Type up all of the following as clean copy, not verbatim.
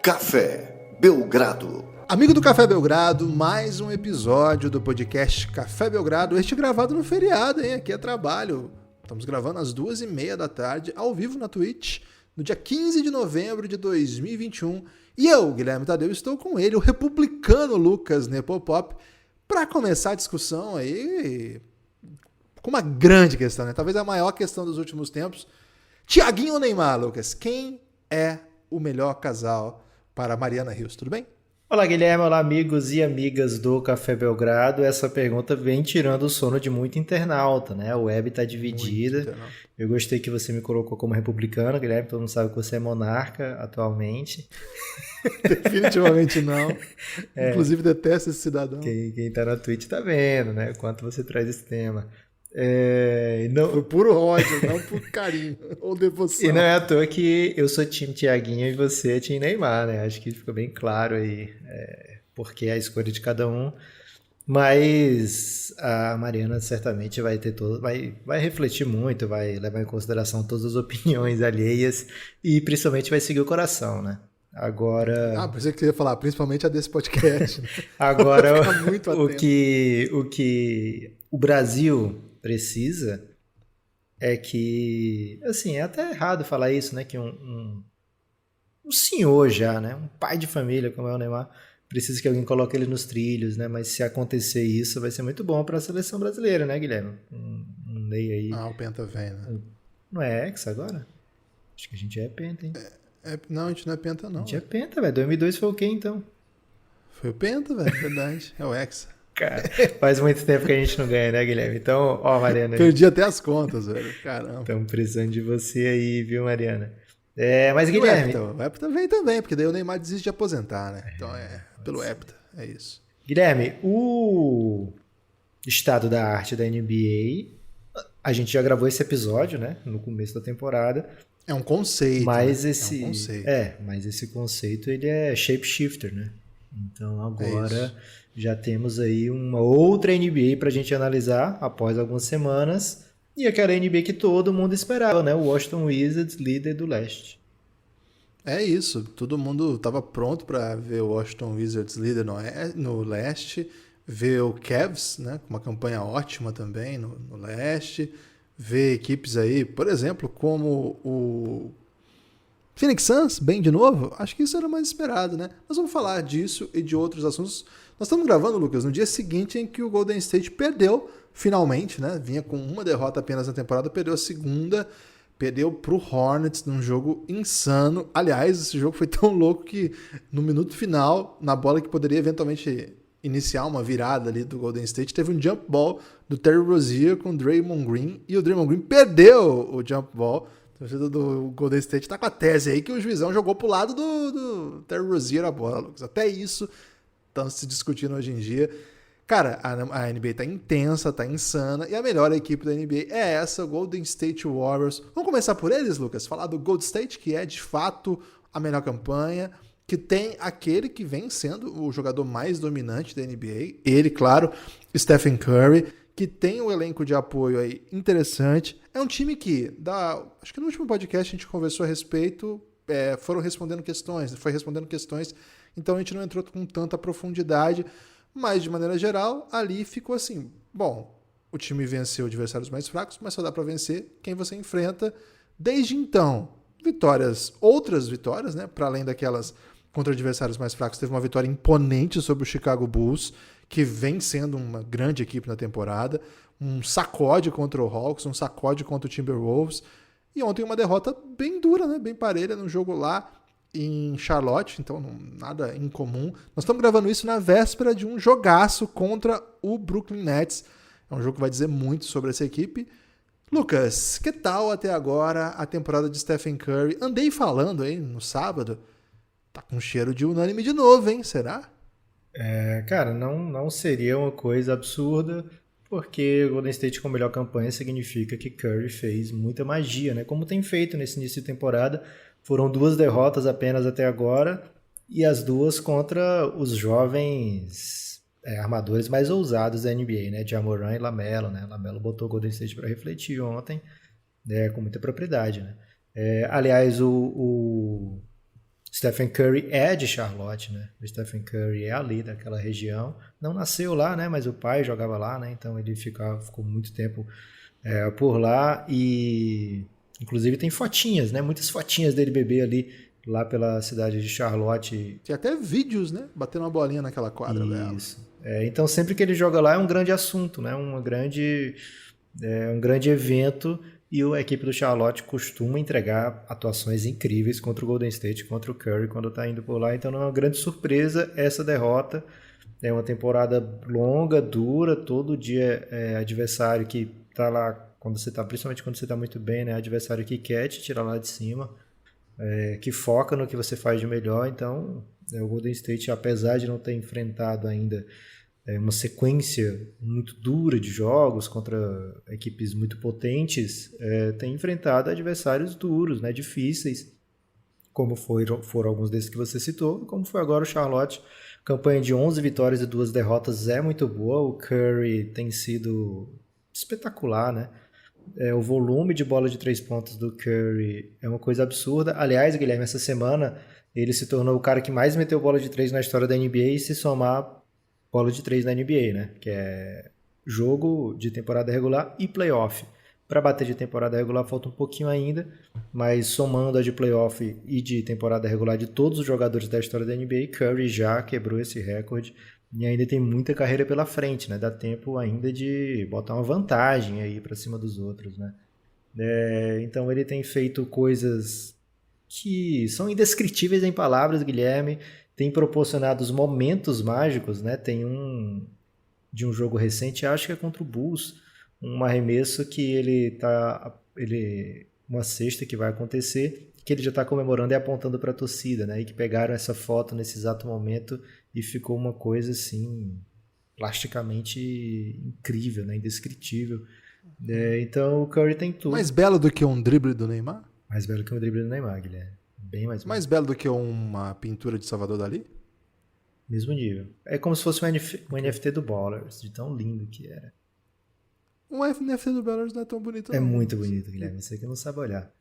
Café Belgrado. Amigo do Café Belgrado, mais um episódio do podcast Café Belgrado, este gravado no feriado, hein? Aqui é trabalho. Estamos gravando às 2h30 da tarde, ao vivo na Twitch, no dia 15 de novembro de 2021. E eu, Guilherme Tadeu, estou com ele, o republicano Lucas Nepopop, para começar a discussão aí com uma grande questão, né? Talvez a maior questão dos últimos tempos. Thiaguinho ou Neymar, Lucas? Quem é o melhor casal para Mariana Rios? Tudo bem? Olá, Guilherme. Olá, amigos e amigas do Café Belgrado. Essa pergunta vem tirando o sono de muito internauta, né? A web está dividida. Eu gostei que você me colocou como republicano, Guilherme. Todo mundo sabe que você é monarca atualmente. Definitivamente não. Inclusive, detesto esse cidadão. Quem tá na Twitch tá vendo, né? O quanto você traz esse tema. Não... Por puro ódio, não por carinho ou devoção. E não é à toa que eu sou time Thiaguinho e você é time Neymar, né? Acho que ficou bem claro aí porque é a escolha de cada um. Mas a Mariana certamente vai ter vai refletir muito, vai levar em consideração todas as opiniões alheias e principalmente vai seguir o coração, né? Agora... pensei que você ia falar, principalmente a desse podcast. Né? Agora, o que o Brasil precisa é que, assim, é até errado falar isso, né? Que um senhor já, né? Um pai de família, como é o Neymar, precisa que alguém coloque ele nos trilhos, né? Mas se acontecer isso, vai ser muito bom para a seleção brasileira, né, Guilherme? Um Ney aí... o Penta vem, né? Não é Hexa agora? Acho que a gente é Penta, hein? Não, a gente não é Penta, não. A gente é Penta, velho. 2002 foi o quê, então? Foi o Penta, velho, verdade. É o Hexa. Cara, faz muito tempo que a gente não ganha, né, Guilherme? Então, ó, Mariana... Perdi até as contas, velho. Caramba. Estamos precisando de você aí, viu, Mariana? Mas, Guilherme... O Hepta vem também, porque daí o Neymar desiste de aposentar, né? Então pelo Hepta, é isso. Guilherme, o estado da arte da NBA, a gente já gravou esse episódio, né? No começo da temporada. É um conceito, mas né? esse, mas esse conceito, ele é shapeshifter, né? Então, agora... Já temos aí uma outra NBA para a gente analisar após algumas semanas. E aquela NBA que todo mundo esperava, né? O Washington Wizards, líder do leste. É isso. Todo mundo estava pronto para ver o Washington Wizards líder no leste. Ver o Cavs, né? Com uma campanha ótima também no leste. Ver equipes aí, por exemplo, como o Phoenix Suns, bem de novo. Acho que isso era mais esperado, né? Nós vamos falar disso e de outros assuntos. Nós estamos gravando, Lucas, no dia seguinte em que o Golden State perdeu, finalmente, né? Vinha com uma derrota apenas na temporada, perdeu a segunda, perdeu pro Hornets num jogo insano. Aliás, esse jogo foi tão louco que no minuto final, na bola que poderia eventualmente iniciar uma virada ali do Golden State, teve um jump ball do Terry Rozier com o Draymond Green, e o Draymond Green perdeu o jump ball. A torcida do Golden State tá com a tese aí que o juizão jogou pro lado do Terry Rozier a bola, Lucas. Até isso estão se discutindo hoje em dia. Cara, a NBA tá intensa, tá insana, e a melhor equipe da NBA é essa, o Golden State Warriors. Vamos começar por eles, Lucas? Falar do Golden State, que é de fato a melhor campanha, que tem aquele que vem sendo o jogador mais dominante da NBA, ele, claro, Stephen Curry, que tem um elenco de apoio aí interessante. É um time que, acho que no último podcast a gente conversou a respeito, foi respondendo questões, então a gente não entrou com tanta profundidade, mas de maneira geral, ali ficou assim, bom, o time venceu adversários mais fracos, mas só dá para vencer quem você enfrenta. Desde então, outras vitórias, né, para além daquelas contra adversários mais fracos, teve uma vitória imponente sobre o Chicago Bulls, que vem sendo uma grande equipe na temporada, um sacode contra o Hawks, um sacode contra o Timberwolves, e ontem uma derrota bem dura, né, bem parelha, no jogo lá em Charlotte, então nada incomum. Nós estamos gravando isso na véspera de um jogaço contra o Brooklyn Nets. É um jogo que vai dizer muito sobre essa equipe. Lucas, que tal até agora a temporada de Stephen Curry? Andei falando aí no sábado, tá com cheiro de unânime de novo, hein? Será? Cara, não seria uma coisa absurda, porque o Golden State com melhor campanha significa que Curry fez muita magia, né? Como tem feito nesse início de temporada. Foram 2 derrotas apenas até agora, e as 2 contra os jovens armadores mais ousados da NBA, né? Ja Morant e LaMelo, né? LaMelo botou o Golden State para refletir ontem, com muita propriedade, né? Aliás, o Stephen Curry é de Charlotte, né? O Stephen Curry é ali daquela região. Não nasceu lá, né? Mas o pai jogava lá, né? Então ele ficou muito tempo por lá. E inclusive tem fotinhas, né? Muitas fotinhas dele bebê ali lá pela cidade de Charlotte. Tem até vídeos, né? Batendo uma bolinha naquela quadra dela. Isso. Então sempre que ele joga lá é um grande assunto, né? Um grande evento. E a equipe do Charlotte costuma entregar atuações incríveis contra o Golden State, contra o Curry quando está indo por lá. Então não é uma grande surpresa essa derrota. É uma temporada longa, dura, todo dia adversário que está lá, principalmente quando você está muito bem, né? Adversário que quer te tirar lá de cima, que foca no que você faz de melhor. Então o Golden State, apesar de não ter enfrentado ainda uma sequência muito dura de jogos contra equipes muito potentes, tem enfrentado adversários duros, né, difíceis, como foram alguns desses que você citou, como foi agora o Charlotte. Campanha de 11 vitórias e 2 derrotas é muito boa. O Curry tem sido espetacular, né? O volume de bola de 3 pontos do Curry é uma coisa absurda. Aliás, Guilherme, essa semana ele se tornou o cara que mais meteu bola de 3 na história da NBA, e se somar bola de 3 na NBA, né? Que é jogo de temporada regular e playoff. Para bater de temporada regular falta um pouquinho ainda, mas somando a de playoff e de temporada regular de todos os jogadores da história da NBA, Curry já quebrou esse recorde e ainda tem muita carreira pela frente, né? Dá tempo ainda de botar uma vantagem aí para cima dos outros, né? Então ele tem feito coisas que são indescritíveis em palavras, Guilherme. Tem proporcionado os momentos mágicos, né? Tem de um jogo recente, acho que é contra o Bulls, um arremesso que uma cesta que vai acontecer, que ele já está comemorando e apontando para a torcida, né? E que pegaram essa foto nesse exato momento e ficou uma coisa assim plasticamente incrível, né? Indescritível. Então o Curry tem tudo. Mais belo do que um drible do Neymar? Mais belo que um drible do Neymar, Guilherme. Bem mais belo. Mais belo do que uma pintura de Salvador Dalí? Mesmo nível. É como se fosse um NFT do Ballers, de tão lindo que era. Um NFT do Ballers não é tão bonito. É não. muito bonito, Guilherme. Você que não sabe olhar.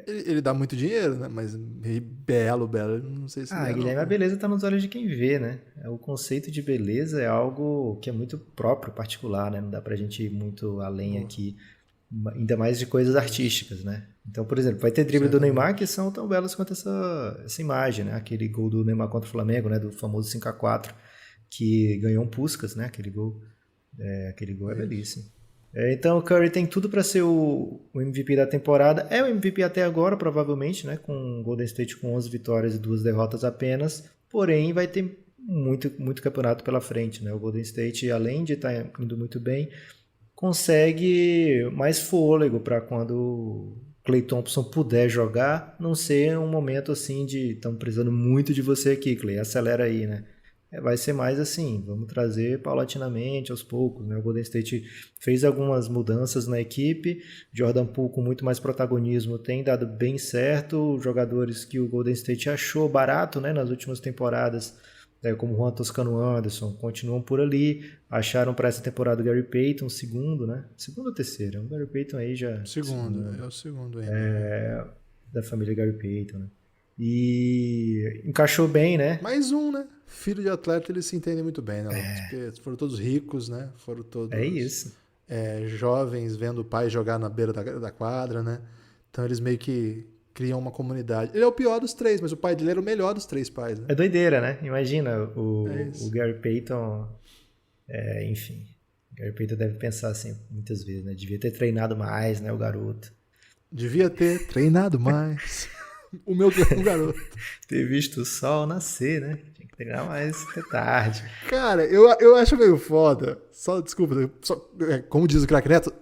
Ele dá muito dinheiro, né? Mas belo, não sei se... Guilherme, não. a beleza tá nos olhos de quem vê, né? O conceito de beleza é algo que é muito próprio, particular, né? Não dá pra gente ir muito além aqui, ainda mais de coisas artísticas, né? Então, por exemplo, vai ter drible do Neymar que são tão belos quanto essa imagem, né? Aquele gol do Neymar contra o Flamengo, né? Do famoso 5-4, que ganhou um Puskás, né? Aquele gol é belíssimo. Então o Curry tem tudo para ser o MVP da temporada. É o MVP até agora, provavelmente, né? Com o Golden State com 11 vitórias e 2 derrotas apenas. Porém, vai ter muito, muito campeonato pela frente, né? O Golden State, além de estar indo muito bem, consegue mais fôlego para quando Klay Thompson puder jogar, não ser um momento assim de estamos precisando muito de você aqui, Klay, acelera aí, né? Vai ser mais assim, vamos trazer paulatinamente, aos poucos, né? O Golden State fez algumas mudanças na equipe, Jordan Poole com muito mais protagonismo tem dado bem certo, os jogadores que o Golden State achou barato, né, nas últimas temporadas, como Juan Toscano Anderson, continuam por ali, acharam para essa temporada o Gary Payton, segundo, né? Segundo ou terceiro? O Gary Payton aí já... Segundo, é o segundo ainda. Da família Gary Payton, né? E encaixou bem, né? Mais um, né? Filho de atleta, eles se entendem muito bem, né? Porque foram todos ricos, né? Foram todos... É isso. Jovens vendo o pai jogar na beira da quadra, né? Então eles meio que criam uma comunidade. Ele é o pior dos 3, mas o pai dele era o melhor dos 3 pais, né? É doideira, né? Imagina o Gary Payton... enfim, o Gary Payton deve pensar assim muitas vezes, né? Devia ter treinado mais, né? O garoto. Devia ter treinado mais. O garoto. Ter visto o sol nascer, né? Tinha que treinar mais até tarde. Cara, eu acho meio foda. Desculpa, como diz o Crack Neto,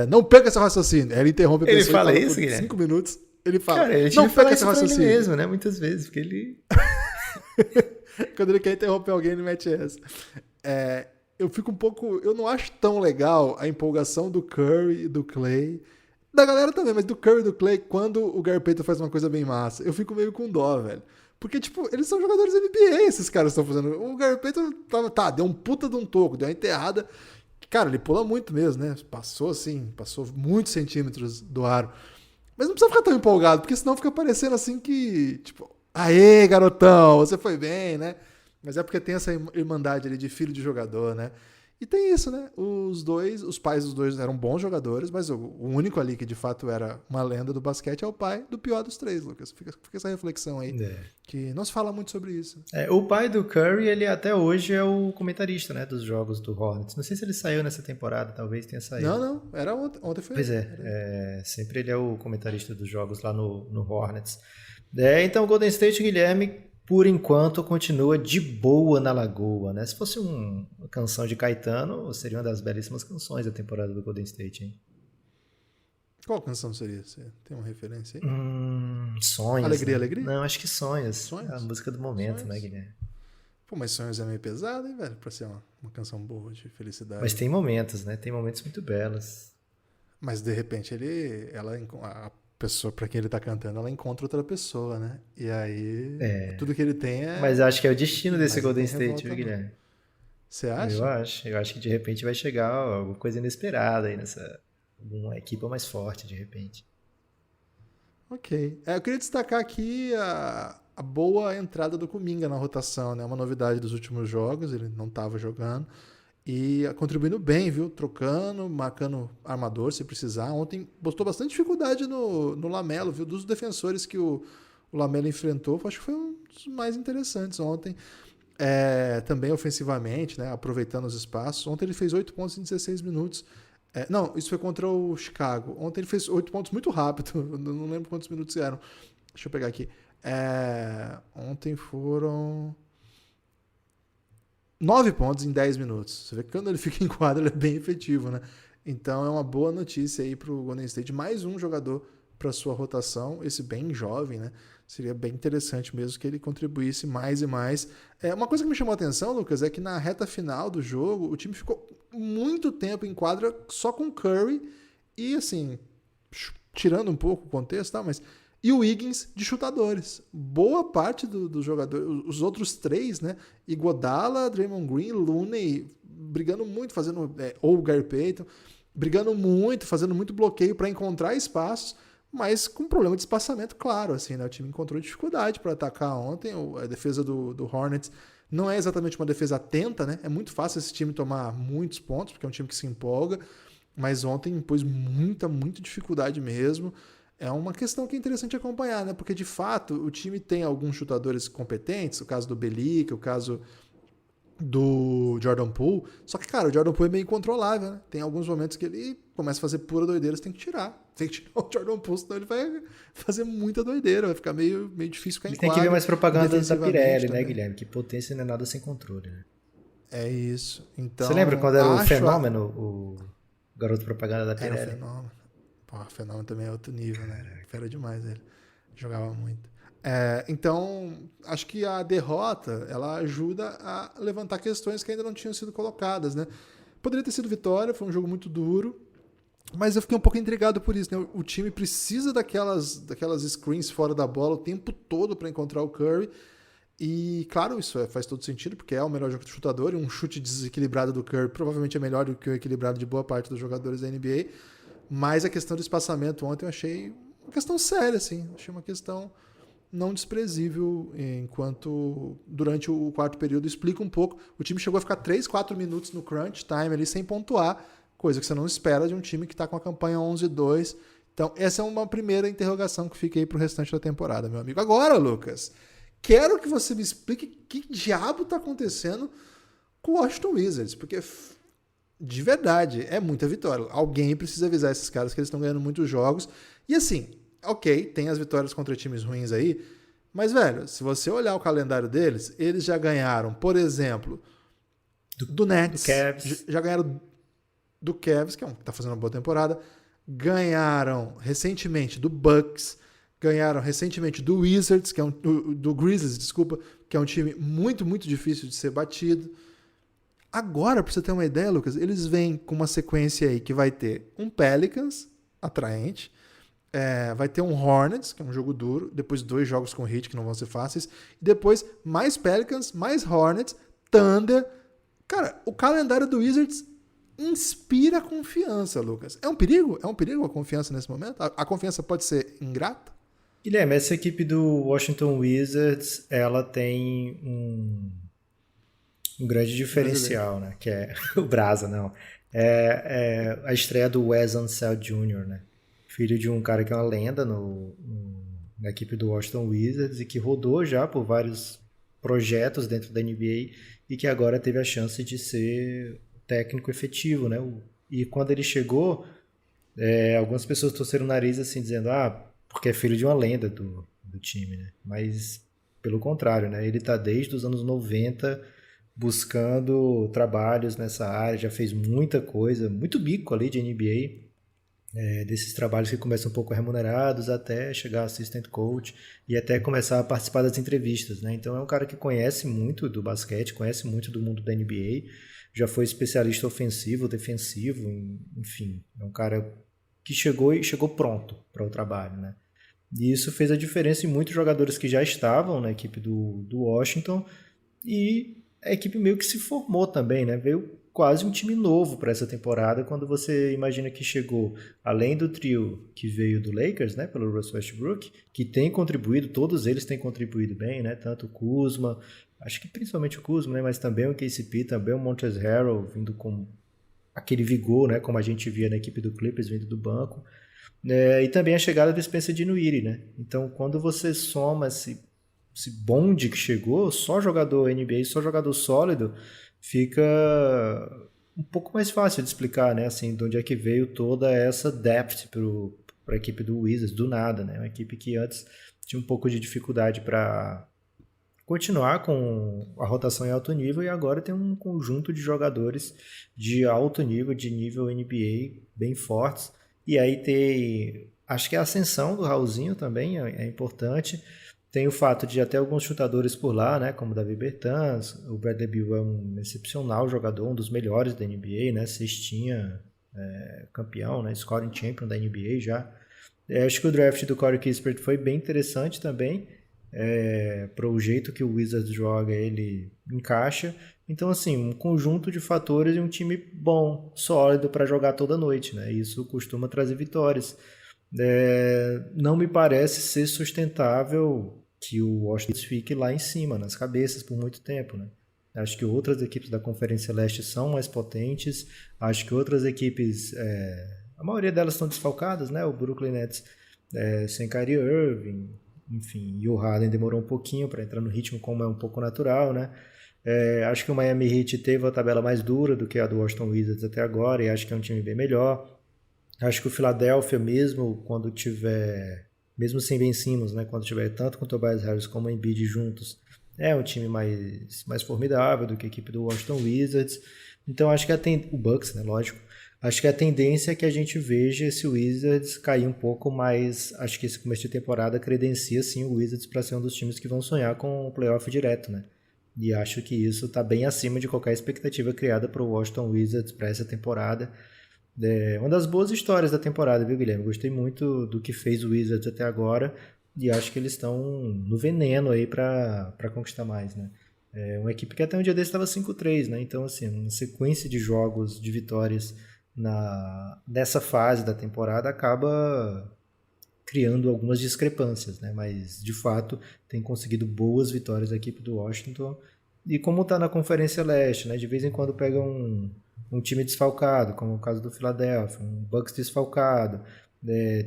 não perca esse raciocínio. Ele interrompe a pessoa. Ele fala isso, Guilherme? 5 minutos. Ele fala, cara, ele não perca esse raciocínio. Ele mesmo, raciocínio. né? Muitas vezes, porque ele... Quando ele quer interromper alguém, ele mete essa. Eu fico um pouco... Eu não acho tão legal a empolgação do Curry e do Klay. Da galera também, mas do Curry e do Klay, quando o Gary Payton faz uma coisa bem massa, eu fico meio com dó, velho. Porque, tipo, eles são jogadores NBA, esses caras estão fazendo. O Gary Payton deu um puta de um toco, deu uma enterrada. Cara, ele pula muito mesmo, né? Passou muitos centímetros do aro. Mas não precisa ficar tão empolgado, porque senão fica parecendo assim que, tipo, Aê, garotão, você foi bem, né? Mas é porque tem essa irmandade ali de filho de jogador, né? E tem isso, né? Os pais dos dois eram bons jogadores, mas o único ali que de fato era uma lenda do basquete é o pai do pior dos três, Lucas. Fica essa reflexão aí, que não se fala muito sobre isso. O pai do Curry, ele até hoje é o comentarista, né, dos jogos do Hornets. Não sei se ele saiu nessa temporada, talvez tenha saído. Não, era ontem foi. Pois sempre ele é o comentarista dos jogos lá no Hornets. Então o Golden State, Guilherme, por enquanto continua de boa na lagoa, né? Se fosse uma canção de Caetano, seria uma das belíssimas canções da temporada do Golden State, hein? Qual canção seria? Você tem uma referência aí? Sonhos. Alegria, né? Alegria? Não, acho que Sonhos. Sonhos? É a música do momento, Sonhos? né, Guilherme? Pô, mas Sonhos é meio pesado, hein, velho? Pra ser uma canção boa, de felicidade. Mas tem momentos, né? Tem momentos muito belos. Mas de repente a pessoa pra quem ele tá cantando, ela encontra outra pessoa, né? E aí tudo que ele tem é... Mas acho que é o destino desse Mas Golden não tem State, revolta, viu, Guilherme? Você acha? Eu acho que de repente vai chegar alguma coisa inesperada aí uma equipe mais forte, de repente. Ok. Eu queria destacar aqui a boa entrada do Kuminga na rotação, né? Uma novidade dos últimos jogos, ele não estava jogando. E contribuindo bem, viu? Trocando, marcando armador se precisar. Ontem botou bastante dificuldade no Lamelo, viu? Dos defensores que o Lamelo enfrentou, acho que foi um dos mais interessantes ontem. Também ofensivamente, né? Aproveitando os espaços. Ontem ele fez 8 pontos em 16 minutos. Não, isso foi contra o Chicago. Ontem ele fez 8 pontos muito rápido. Não lembro quantos minutos eram. Deixa eu pegar aqui. Ontem foram 9 pontos em 10 minutos. Você vê que quando ele fica em quadra, ele é bem efetivo, né? Então é uma boa notícia aí pro Golden State. Mais um jogador para sua rotação, esse bem jovem, né? Seria bem interessante mesmo que ele contribuísse mais e mais. Uma coisa que me chamou a atenção, Lucas, é que na reta final do jogo, o time ficou muito tempo em quadra só com Curry e, assim, tirando um pouco o contexto, tá? Mas... E o Wiggins de chutadores. Boa parte dos jogadores, os outros três, né? Iguodala, Draymond Green, Looney, brigando muito, fazendo... ou o Gary Payton, brigando muito, fazendo muito bloqueio para encontrar espaços, mas com problema de espaçamento, claro, assim, né? O time encontrou dificuldade para atacar ontem. A defesa do Hornets não é exatamente uma defesa atenta, né? É muito fácil esse time tomar muitos pontos, porque é um time que se empolga, mas ontem impôs muita dificuldade mesmo. É uma questão que é interessante acompanhar, né? Porque, de fato, o time tem alguns chutadores competentes, o caso do Belic, o caso do Jordan Poole. Só que, cara, o Jordan Poole é meio incontrolável, né? Tem alguns momentos que ele começa a fazer pura doideira, você tem que tirar. Tem que tirar o Jordan Poole, senão ele vai fazer muita doideira, vai ficar meio difícil ficar em quadra. Tem que ver mais propaganda da Pirelli, também, né, Guilherme? Que potência não é nada sem controle, né? É isso. Então, você lembra quando era o Fenômeno, o garoto propaganda da Pirelli? Era o Fenômeno. Pô, o Fenômeno também é outro nível, né? Fera demais ele. Jogava muito. Então, acho que a derrota, ela ajuda a levantar questões que ainda não tinham sido colocadas, né? Poderia ter sido vitória, foi um jogo muito duro, mas eu fiquei um pouco intrigado por isso, né? O time precisa daquelas screens fora da bola o tempo todo para encontrar o Curry. E, claro, isso faz todo sentido, porque é o melhor jogo de chutador, e um chute desequilibrado do Curry provavelmente é melhor do que o equilibrado de boa parte dos jogadores da NBA. Mas a questão do espaçamento ontem eu achei uma questão séria, assim. Achei uma questão não desprezível, enquanto durante o quarto período explica um pouco. O time chegou a ficar 3, 4 minutos no crunch time ali sem pontuar, coisa que você não espera de um time que está com a campanha 11-2. Então, essa é uma primeira interrogação que fica aí para o restante da temporada, meu amigo. Agora, Lucas, quero que você me explique que diabo está acontecendo com o Washington Wizards, porque... De verdade, é muita vitória. Alguém precisa avisar esses caras que eles estão ganhando muitos jogos. E assim, ok, tem as vitórias contra times ruins aí, mas, velho, se você olhar o calendário deles, eles já ganharam, por exemplo, do Nets, do Cavs. Já ganharam do Cavs, que tá fazendo uma boa temporada, ganharam recentemente do Bucks, ganharam recentemente do Wizards, que é do Grizzlies, desculpa, que é um time muito difícil de ser batido. Agora, para você ter uma ideia, Lucas, eles vêm com uma sequência aí que vai ter um Pelicans, atraente, vai ter um Hornets, que é um jogo duro, depois 2 jogos com Heat, que não vão ser fáceis, e depois mais Pelicans, mais Hornets, Thunder. Cara, o calendário do Wizards inspira confiança, Lucas. É um perigo? É um perigo a confiança nesse momento? A confiança pode ser ingrata? Guilherme, essa equipe do Washington Wizards, ela tem um grande Brasileiro. diferencial, né? Que é o Brasa, não. É a estreia do Wes Unseld Jr., né? Filho de um cara que é uma lenda na equipe do Washington Wizards e que rodou já por vários projetos dentro da NBA e que agora teve a chance de ser técnico efetivo, né? E quando ele chegou, algumas pessoas torceram o nariz assim, dizendo, porque é filho de uma lenda do time, né? Mas pelo contrário, né? Ele tá desde os anos 90 buscando trabalhos nessa área, já fez muita coisa, muito bico ali de NBA, desses trabalhos que começam um pouco remunerados até chegar a assistant coach e até começar a participar das entrevistas, né? Então é um cara que conhece muito do basquete, conhece muito do mundo da NBA, já foi especialista ofensivo, defensivo, enfim, é um cara que chegou e chegou pronto para o trabalho, né? E isso fez a diferença em muitos jogadores que já estavam na equipe do Washington e a equipe meio que se formou também, né? Veio quase um time novo para essa temporada, quando você imagina que chegou, além do trio que veio do Lakers, né, pelo Russell Westbrook, que tem contribuído, todos eles têm contribuído bem, né? Tanto o Kuzma, acho que principalmente o Kuzma, né, mas também o KCP, também o Montrezl Harrell vindo com aquele vigor, né, como a gente via na equipe do Clippers vindo do banco. E também a chegada do Spencer Dinwiddie, né? Então, quando você soma esse bonde que chegou, só jogador NBA, só jogador sólido, fica um pouco mais fácil de explicar, né? Assim, de onde é que veio toda essa depth para a equipe do Wizards, do nada, né? Uma equipe que antes tinha um pouco de dificuldade para continuar com a rotação em alto nível e agora tem um conjunto de jogadores de alto nível, de nível NBA bem fortes. E aí tem, acho que a ascensão do Raulzinho também é importante. Tem o fato de até alguns chutadores por lá, né, como o Davi Bertans, o Bradley Beal é um excepcional jogador, um dos melhores da NBA, né, cestinha, campeão, né, scoring champion da NBA já. Acho que o draft do Corey Kispert foi bem interessante também, para o jeito que o Wizards joga, ele encaixa. Então, assim, um conjunto de fatores e um time bom, sólido para jogar toda noite, né? Isso costuma trazer vitórias. Não me parece ser sustentável que o Washington fique lá em cima, nas cabeças, por muito tempo, né? Acho que outras equipes da Conferência Leste são mais potentes. Acho que outras equipes, a maioria delas estão desfalcadas, né? O Brooklyn Nets sem Kyrie Irving, enfim, e o Harden demorou um pouquinho para entrar no ritmo, como é um pouco natural, né? Acho que o Miami Heat teve a tabela mais dura do que a do Washington Wizards até agora, e acho que é um time bem melhor. Acho que o Philadelphia mesmo, quando tiver, mesmo sem Ben Simmons, né, quando tiver tanto com o Tobias Harris como o Embiid juntos, é um time mais formidável do que a equipe do Washington Wizards. Então acho que o Bucks, né, lógico. Acho que a tendência é que a gente veja esse Wizards cair um pouco mais. Acho que esse começo de temporada credencia sim o Wizards para ser um dos times que vão sonhar com o playoff direto, né? E acho que isso está bem acima de qualquer expectativa criada para o Washington Wizards para essa temporada. Uma das boas histórias da temporada, viu, Guilherme? Gostei muito do que fez o Wizards até agora e acho que eles estão no veneno aí para conquistar mais, né? Uma equipe que até um dia desse estava 5-3, né? Então, assim, uma sequência de jogos, de vitórias nessa fase da temporada acaba criando algumas discrepâncias, né? Mas, de fato, tem conseguido boas vitórias a equipe do Washington. E como está na Conferência Leste, né? De vez em quando pega um time desfalcado, como o caso do Philadelphia, um Bucks desfalcado,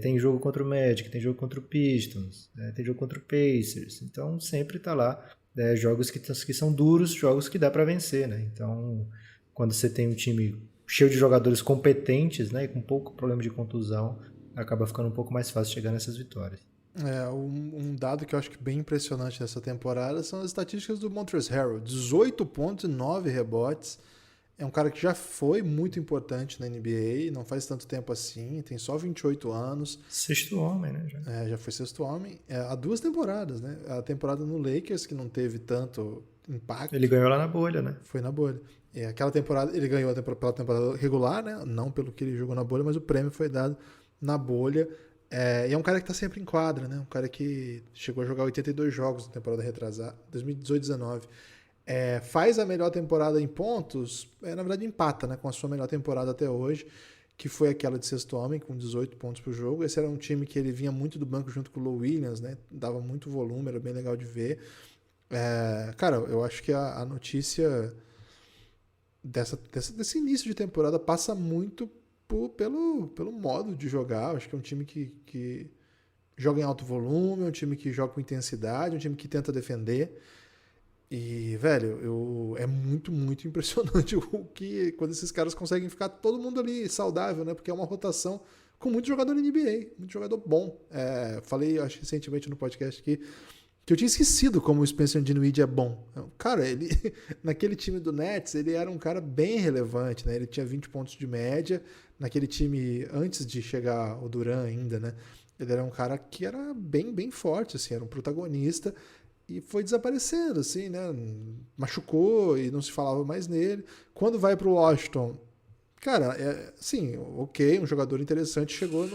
tem jogo contra o Magic, tem jogo contra o Pistons, tem jogo contra o Pacers, então sempre está lá, jogos que são duros, jogos que dá para vencer, né? Então, quando você tem um time cheio de jogadores competentes, né, e com pouco problema de contusão, acaba ficando um pouco mais fácil chegar nessas vitórias. Um dado que eu acho que bem impressionante nessa temporada são as estatísticas do Montrezl Harrell. 18 pontos e 9 rebotes. É um cara que já foi muito importante na NBA, não faz tanto tempo assim, tem só 28 anos. Sexto homem, né? Já foi sexto homem. Há 2 temporadas, né? A temporada no Lakers, que não teve tanto impacto. Ele ganhou lá na bolha, né? Foi na bolha. Aquela temporada, ele ganhou pela temporada regular, né? Não pelo que ele jogou na bolha, mas o prêmio foi dado na bolha. E é um cara que tá sempre em quadra, né? Um cara que chegou a jogar 82 jogos na temporada retrasada, 2018-19. Faz a melhor temporada em pontos, na verdade empata, né, com a sua melhor temporada até hoje. que foi aquela de sexto homem, com 18 pontos por jogo. Esse era um time que ele vinha muito do banco junto com o Lou Williams, né? Dava muito volume, era bem legal de ver. Cara, eu acho que a notícia desse início de temporada passa muito pelo modo de jogar. Eu acho que é um time que joga em alto volume, é um time que joga com intensidade, é um time que tenta defender. E, velho, é muito, muito impressionante quando esses caras conseguem ficar todo mundo ali saudável, né? Porque é uma rotação com muito jogador NBA, muito jogador bom. Falei, acho recentemente no podcast aqui, que eu tinha esquecido como o Spencer Dinwiddie é bom. Cara, ele naquele time do Nets, ele era um cara bem relevante, né? Ele tinha 20 pontos de média. Naquele time, antes de chegar o Durant ainda, né? Ele era um cara que era bem, bem forte, assim, era um protagonista. E foi desaparecendo, assim, né? Machucou e não se falava mais nele. Quando vai pro Washington, cara, sim, ok, um jogador interessante chegou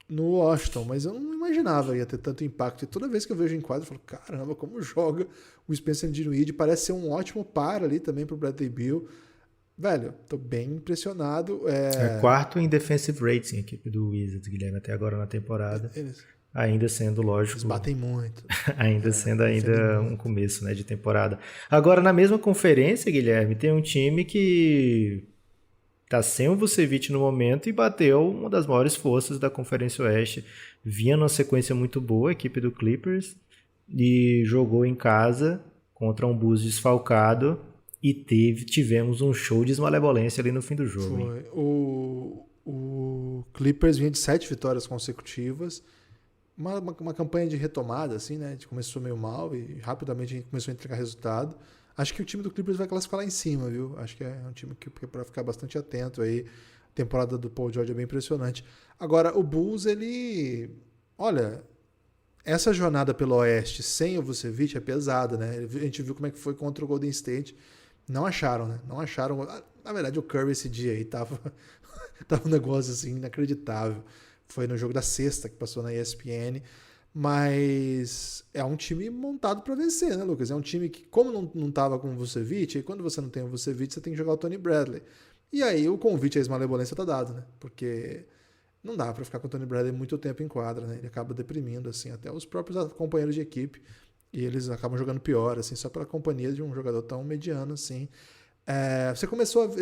no Washington, mas eu não imaginava ia ter tanto impacto. E toda vez que eu vejo em quadro, eu falo, caramba, como joga o Spencer Dinwiddie. Parece ser um ótimo par ali também pro Bradley Beal. Velho, tô bem impressionado. Quarto em defensive rating, a equipe do Wizards, Guilherme, até agora na temporada. Ainda sendo, lógico... Eles batem muito. ainda sendo um começo, né, de temporada. Agora, na mesma conferência, Guilherme, tem um time que tá sem o Vucevic no momento e bateu uma das maiores forças da Conferência Oeste. Vinha numa sequência muito boa, a equipe do Clippers, e jogou em casa contra um Bulls desfalcado e tivemos um show de malevolência ali no fim do jogo. Foi. O Clippers vinha de 7 vitórias consecutivas. Uma campanha de retomada, assim, né? A gente começou meio mal e rapidamente a gente começou a entregar resultado. Acho que o time do Clippers vai classificar lá em cima, viu? Acho que é um time que é para ficar bastante atento aí. A temporada do Paul George é bem impressionante. Agora, o Bulls, ele... Olha, essa jornada pelo Oeste sem o Vucevic é pesada, né? A gente viu como é que foi contra o Golden State. Não acharam, né? Não acharam... Na verdade, o Curry esse dia aí tava um negócio, assim, inacreditável. Foi no jogo da sexta que passou na ESPN, mas é um time montado para vencer, né, Lucas? É um time que, como não tava com o Vucevic, e quando você não tem o Vucevic, você tem que jogar o Tony Bradley. E aí o convite à ex-malevolência tá dado, né? Porque não dá para ficar com o Tony Bradley muito tempo em quadra, né? Ele acaba deprimindo, assim, até os próprios companheiros de equipe, e eles acabam jogando pior, assim, só pela companhia de um jogador tão mediano, assim. A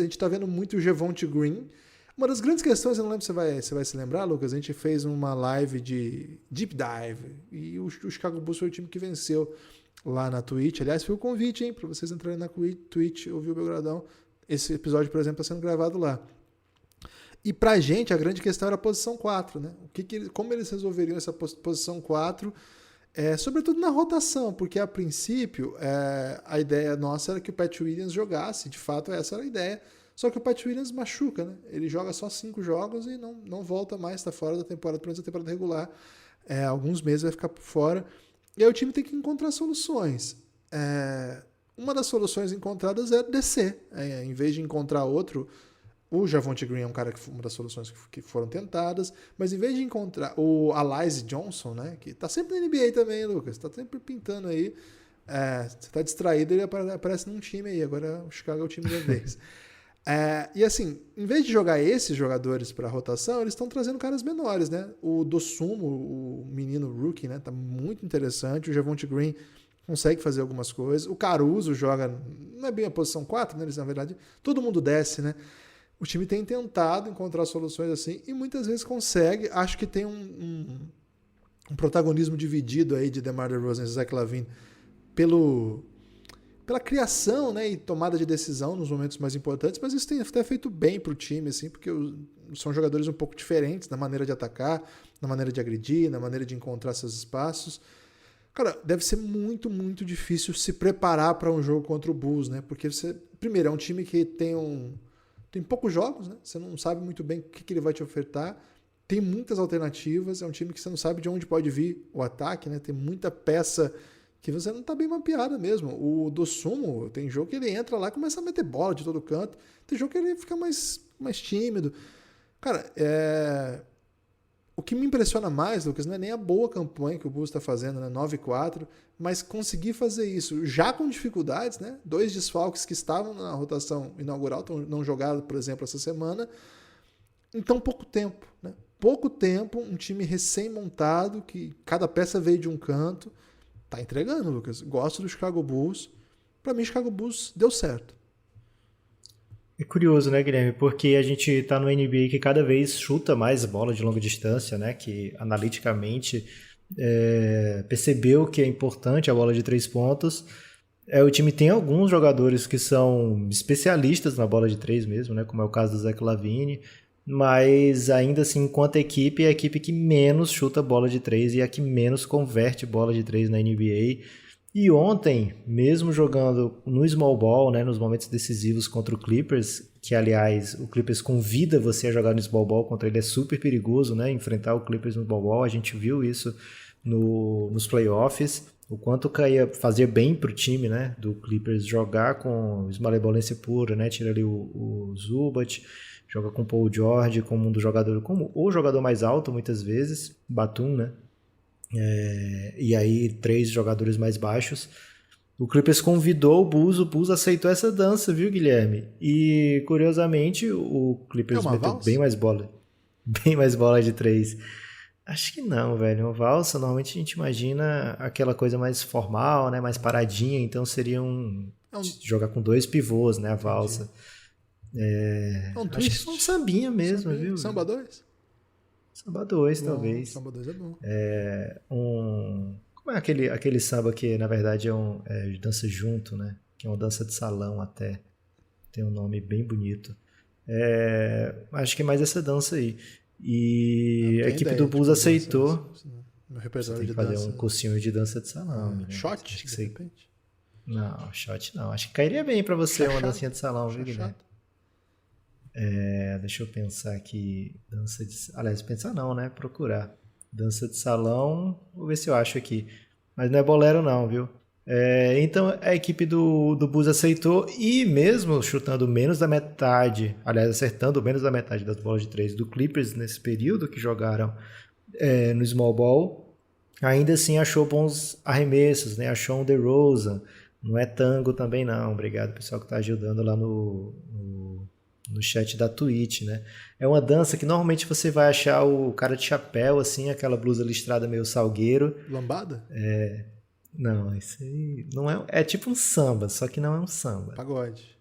gente tá vendo muito o Javonte Green. Uma das grandes questões, eu não lembro se você vai se lembrar, Lucas, a gente fez uma live de Deep Dive e o Chicago Bulls foi o time que venceu lá na Twitch. Aliás, foi o convite, hein, para vocês entrarem na Twitch, ouvir o Belgradão. Esse episódio, por exemplo, está sendo gravado lá. E pra gente, a grande questão era a posição 4, né? Como eles resolveriam essa posição 4, sobretudo na rotação, porque a princípio a ideia nossa era que o Pat Williams jogasse, de fato essa era a ideia. Só que o Pat Williams machuca, né? Ele joga só 5 jogos e não volta mais, está fora da temporada, pelo menos a temporada regular. Alguns meses vai ficar por fora. E aí o time tem que encontrar soluções. Uma das soluções encontradas é descer. Em vez de encontrar outro, o Javonte Green é um cara uma das soluções que foram tentadas, mas em vez de encontrar o Alize Johnson, né? Que tá sempre na NBA também, Lucas, tá sempre pintando aí. Você tá distraído, ele aparece num time aí. Agora o Chicago é o time da vez. E assim, em vez de jogar esses jogadores para rotação, eles estão trazendo caras menores, né? O Dosunmu, o menino rookie, né? Tá muito interessante. O Javonte Green consegue fazer algumas coisas. O Caruso joga, não é bem a posição 4, né? Eles, na verdade, todo mundo desce, né? O time tem tentado encontrar soluções assim e muitas vezes consegue. Acho que tem um protagonismo dividido aí de DeMar DeRozan e Zach LaVine pela criação, né, e tomada de decisão nos momentos mais importantes, mas isso tem até feito bem para o time, assim, porque são jogadores um pouco diferentes na maneira de atacar, na maneira de agredir, na maneira de encontrar seus espaços. Cara, deve ser muito, muito difícil se preparar para um jogo contra o Bulls, né? Porque primeiro, é um time que tem poucos jogos, né? Você não sabe muito bem o que ele vai te ofertar. Tem muitas alternativas, é um time que você não sabe de onde pode vir o ataque, né? Tem muita peça que você não está bem mapeada mesmo. O Dosunmu, tem jogo que ele entra lá e começa a meter bola de todo canto. Tem jogo que ele fica mais tímido. Cara, o que me impressiona mais, Lucas, não é nem a boa campanha que o Bulls está fazendo, né? 9-4, mas conseguir fazer isso já com dificuldades, né? 2 desfalques que estavam na rotação inaugural, não jogaram, por exemplo, essa semana. em tão pouco tempo, né? Pouco tempo, um time recém-montado, que cada peça veio de um canto, tá entregando, Lucas. Gosto do Chicago Bulls. Pra mim, Chicago Bulls deu certo. É curioso, né, Guilherme? Porque a gente tá no NBA que cada vez chuta mais bola de longa distância, né? Que analiticamente percebeu que é importante a bola de 3 pontos. O time tem alguns jogadores que são especialistas na bola de 3 mesmo, né? Como é o caso do Zach LaVine. Mas ainda assim, enquanto equipe, é a equipe que menos chuta bola de 3 e a que menos converte bola de 3 na NBA. E ontem, mesmo jogando no small ball, né, nos momentos decisivos contra o Clippers, que aliás o Clippers convida você a jogar no small ball contra ele, é super perigoso, né, enfrentar o Clippers no small ball, a gente viu isso nos playoffs, o quanto ia fazer bem pro time, né, do Clippers jogar com esmalebolência pura, né, tira ali o Zubat, joga com o Paul George como um dos jogadores, como o jogador mais alto muitas vezes, Batum, né, e aí 3 jogadores mais baixos. O Clippers convidou o Bulls aceitou essa dança, viu, Guilherme? E curiosamente o Clippers meteu valsa? bem mais bola de 3. Acho que não, velho. Uma valsa, normalmente a gente imagina aquela coisa mais formal, né, mais paradinha, então seria jogar com 2 pivôs, né, a valsa. Acho que foi um sambinha mesmo, viu? Samba 2? Samba 2, Bom, talvez. Samba 2 é bom. Como é aquele samba que, na verdade, é dança junto, né? Que é uma dança de salão até. Tem um nome bem bonito. Acho que é mais essa dança aí. E a equipe do Bulls aceitou. Meu repertório Você tem que fazer um cursinho de dança de salão. Né? Shot, de repente? Não, shot não. Acho que cairia bem pra você uma dancinha de salão, viu, Guilherme? Deixa eu pensar aqui. Aliás, pensar não, né? Procurar. Dança de salão. Vou ver se eu acho aqui. Mas não é bolero não, viu? Então a equipe do Bulls aceitou e mesmo chutando menos da metade, aliás, acertando menos da metade das bolas de 3 do Clippers nesse período que jogaram no small ball, ainda assim achou bons arremessos, né? Achou um DeRozan. Não é tango também não. Obrigado pessoal que está ajudando lá no chat da Twitch, né? É uma dança que normalmente você vai achar o cara de chapéu, assim, aquela blusa listrada meio salgueiro. Lambada? Não, isso aí não é... É tipo um samba, só que não é um samba. Pagode.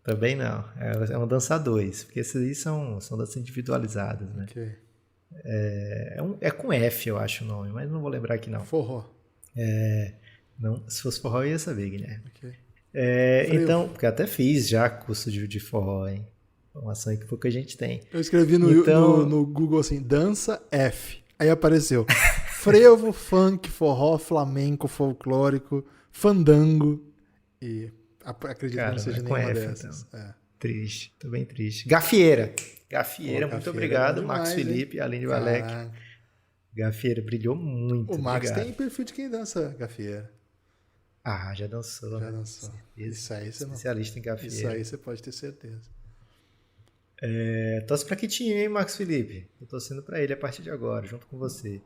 Também não. É uma dança a 2, porque esses aí são danças individualizadas, né? Ok. É com F, eu acho o nome, mas não vou lembrar aqui não. Forró. Não, se fosse forró eu ia saber, Guilherme. Ok. Então, porque eu até fiz já curso de forró, hein? Informação que pouca gente tem. Eu escrevi no Google assim, dança F. Aí apareceu frevo, funk, forró, flamenco, folclórico, fandango. E acredito que não seja nenhuma F, dessas. Então. Triste, tô bem triste. Gafieira, muito obrigado. Demais, Marcos Felipe, Aline Valek. Gafieira brilhou muito. O Max obrigado. tem perfil de quem dança gafieira. Já dançou. Já dançou. Isso aí você especialista em gafieira. Isso aí você pode ter certeza. Torce pra que time, hein, Marcos Felipe? Tô torcendo pra ele a partir de agora, junto com você.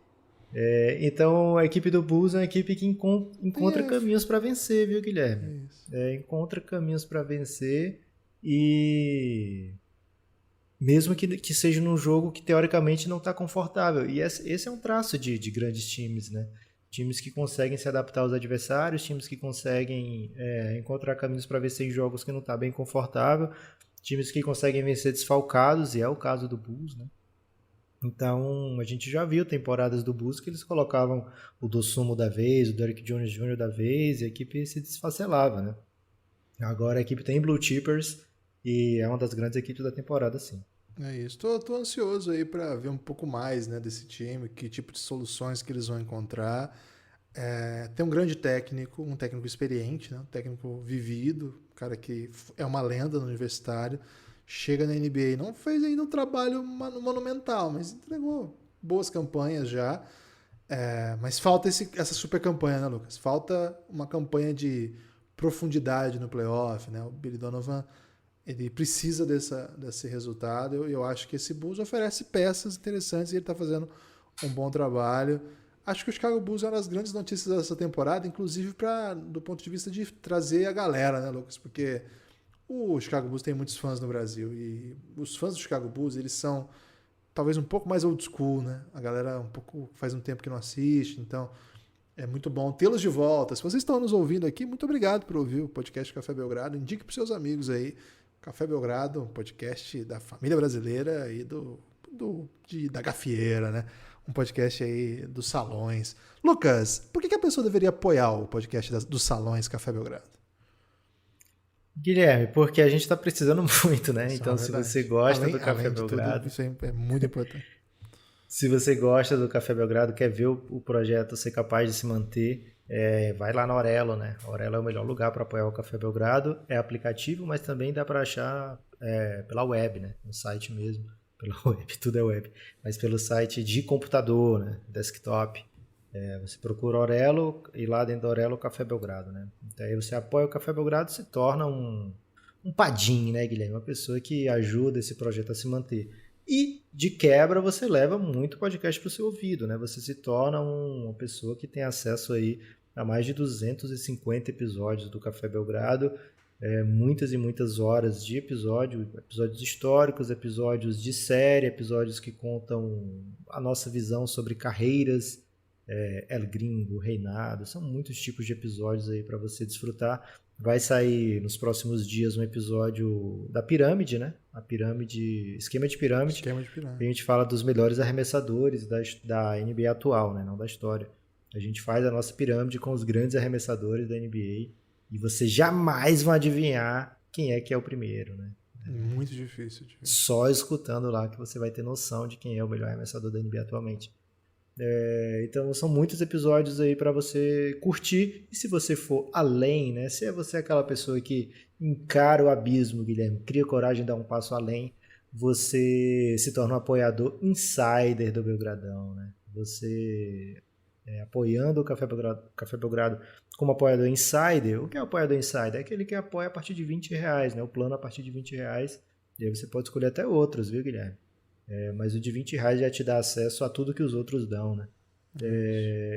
Então, a equipe do Bulls é uma equipe que encontra caminhos pra vencer, viu, Guilherme? Encontra caminhos pra vencer e... Mesmo que seja num jogo que teoricamente não tá confortável. E esse é um traço de grandes times, né? Times que conseguem se adaptar aos adversários, times que conseguem encontrar caminhos para vencer em jogos que não está bem confortável, times que conseguem vencer desfalcados, e é o caso do Bulls, né? Então, a gente já viu temporadas do Bulls que eles colocavam o Dosunmu da vez, o Derrick Jones Jr. da vez, e a equipe se desfacelava, né? Agora a equipe tem Blue Chippers e é uma das grandes equipes da temporada, sim. É isso. Tô ansioso aí para ver um pouco mais, né, desse time, que tipo de soluções que eles vão encontrar. Tem um grande técnico, um técnico experiente, né, um técnico vivido, um cara que é uma lenda no universitário, chega na NBA, não fez ainda um trabalho monumental, mas entregou boas campanhas já. Mas falta essa super campanha, né, Lucas? Falta uma campanha de profundidade no playoff, né? O Billy Donovan, ele precisa desse resultado. Eu acho que esse Bulls oferece peças interessantes e ele está fazendo um bom trabalho. Acho que o Chicago Bulls é uma das grandes notícias dessa temporada, inclusive do ponto de vista de trazer a galera, né, Lucas? Porque O Chicago Bulls tem muitos fãs no Brasil e os fãs do Chicago Bulls, eles são talvez um pouco mais old school, né? A galera um pouco faz um tempo que não assiste, então é muito bom tê-los de volta. Se vocês estão nos ouvindo aqui, muito obrigado por ouvir o podcast Café Belgrado. Indique para seus amigos aí. Café Belgrado, um podcast da família brasileira e da gafieira, né? Um podcast aí dos salões. Lucas, por que a pessoa deveria apoiar o podcast dos salões Café Belgrado? Guilherme, porque a gente está precisando muito, né? Isso Então, é se verdade. você gosta do Café além de Belgrado, tudo, isso é muito importante. se você gosta do Café Belgrado, quer ver o projeto ser capaz de se manter, vai lá na Aurelo, né? A Aurelo é o melhor lugar para apoiar o Café Belgrado. É aplicativo, mas também dá para achar pela web, né? No site mesmo. Pela web, tudo é web. Mas pelo site de computador, né? Desktop. Você procura Aurelo e lá dentro da Aurelo o Café Belgrado, né? Então aí você apoia o Café Belgrado e se torna um padim, né, Guilherme? Uma pessoa que ajuda esse projeto a se manter. E, de quebra, você leva muito podcast para o seu ouvido, né? Você se torna uma pessoa que tem acesso aí a mais de 250 episódios do Café Belgrado, muitas e muitas horas de episódios históricos, episódios de série, episódios que contam a nossa visão sobre carreiras, El Gringo, Reinado, são muitos tipos de episódios aí para você desfrutar. Vai sair nos próximos dias um episódio da pirâmide, né? Esquema de pirâmide. A gente fala dos melhores arremessadores da NBA atual, né? Não da história. A gente faz a nossa pirâmide com os grandes arremessadores da NBA e você jamais vai adivinhar quem é que é o primeiro, né? Muito difícil. Só escutando lá que você vai ter noção de quem é o melhor arremessador da NBA atualmente. Então são muitos episódios aí para você curtir. E se você for além, né? Se você é aquela pessoa que encara o abismo, Guilherme, cria coragem de dar um passo além, você se torna um apoiador insider do Belgradão, né? Você apoiando o Café Belgrado como apoiador insider. O que é apoiador insider? É aquele que apoia a partir de R$20, né? O plano a partir de R$20. E aí você pode escolher até outros, viu, Guilherme? Mas o de R$20 já te dá acesso a tudo que os outros dão, né?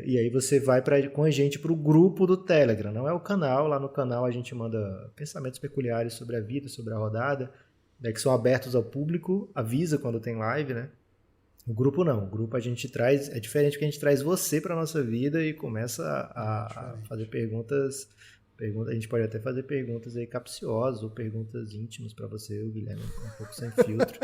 E aí você vai com a gente para o grupo do Telegram, não é o canal. Lá no canal a gente manda pensamentos peculiares sobre a vida, sobre a rodada, que são abertos ao público, avisa quando tem live, né? O grupo não, o grupo a gente traz, é diferente porque a gente traz você para a nossa vida e começa a fazer perguntas. A gente pode até fazer perguntas aí capciosas ou perguntas íntimas para você, o Guilherme, um pouco sem filtro.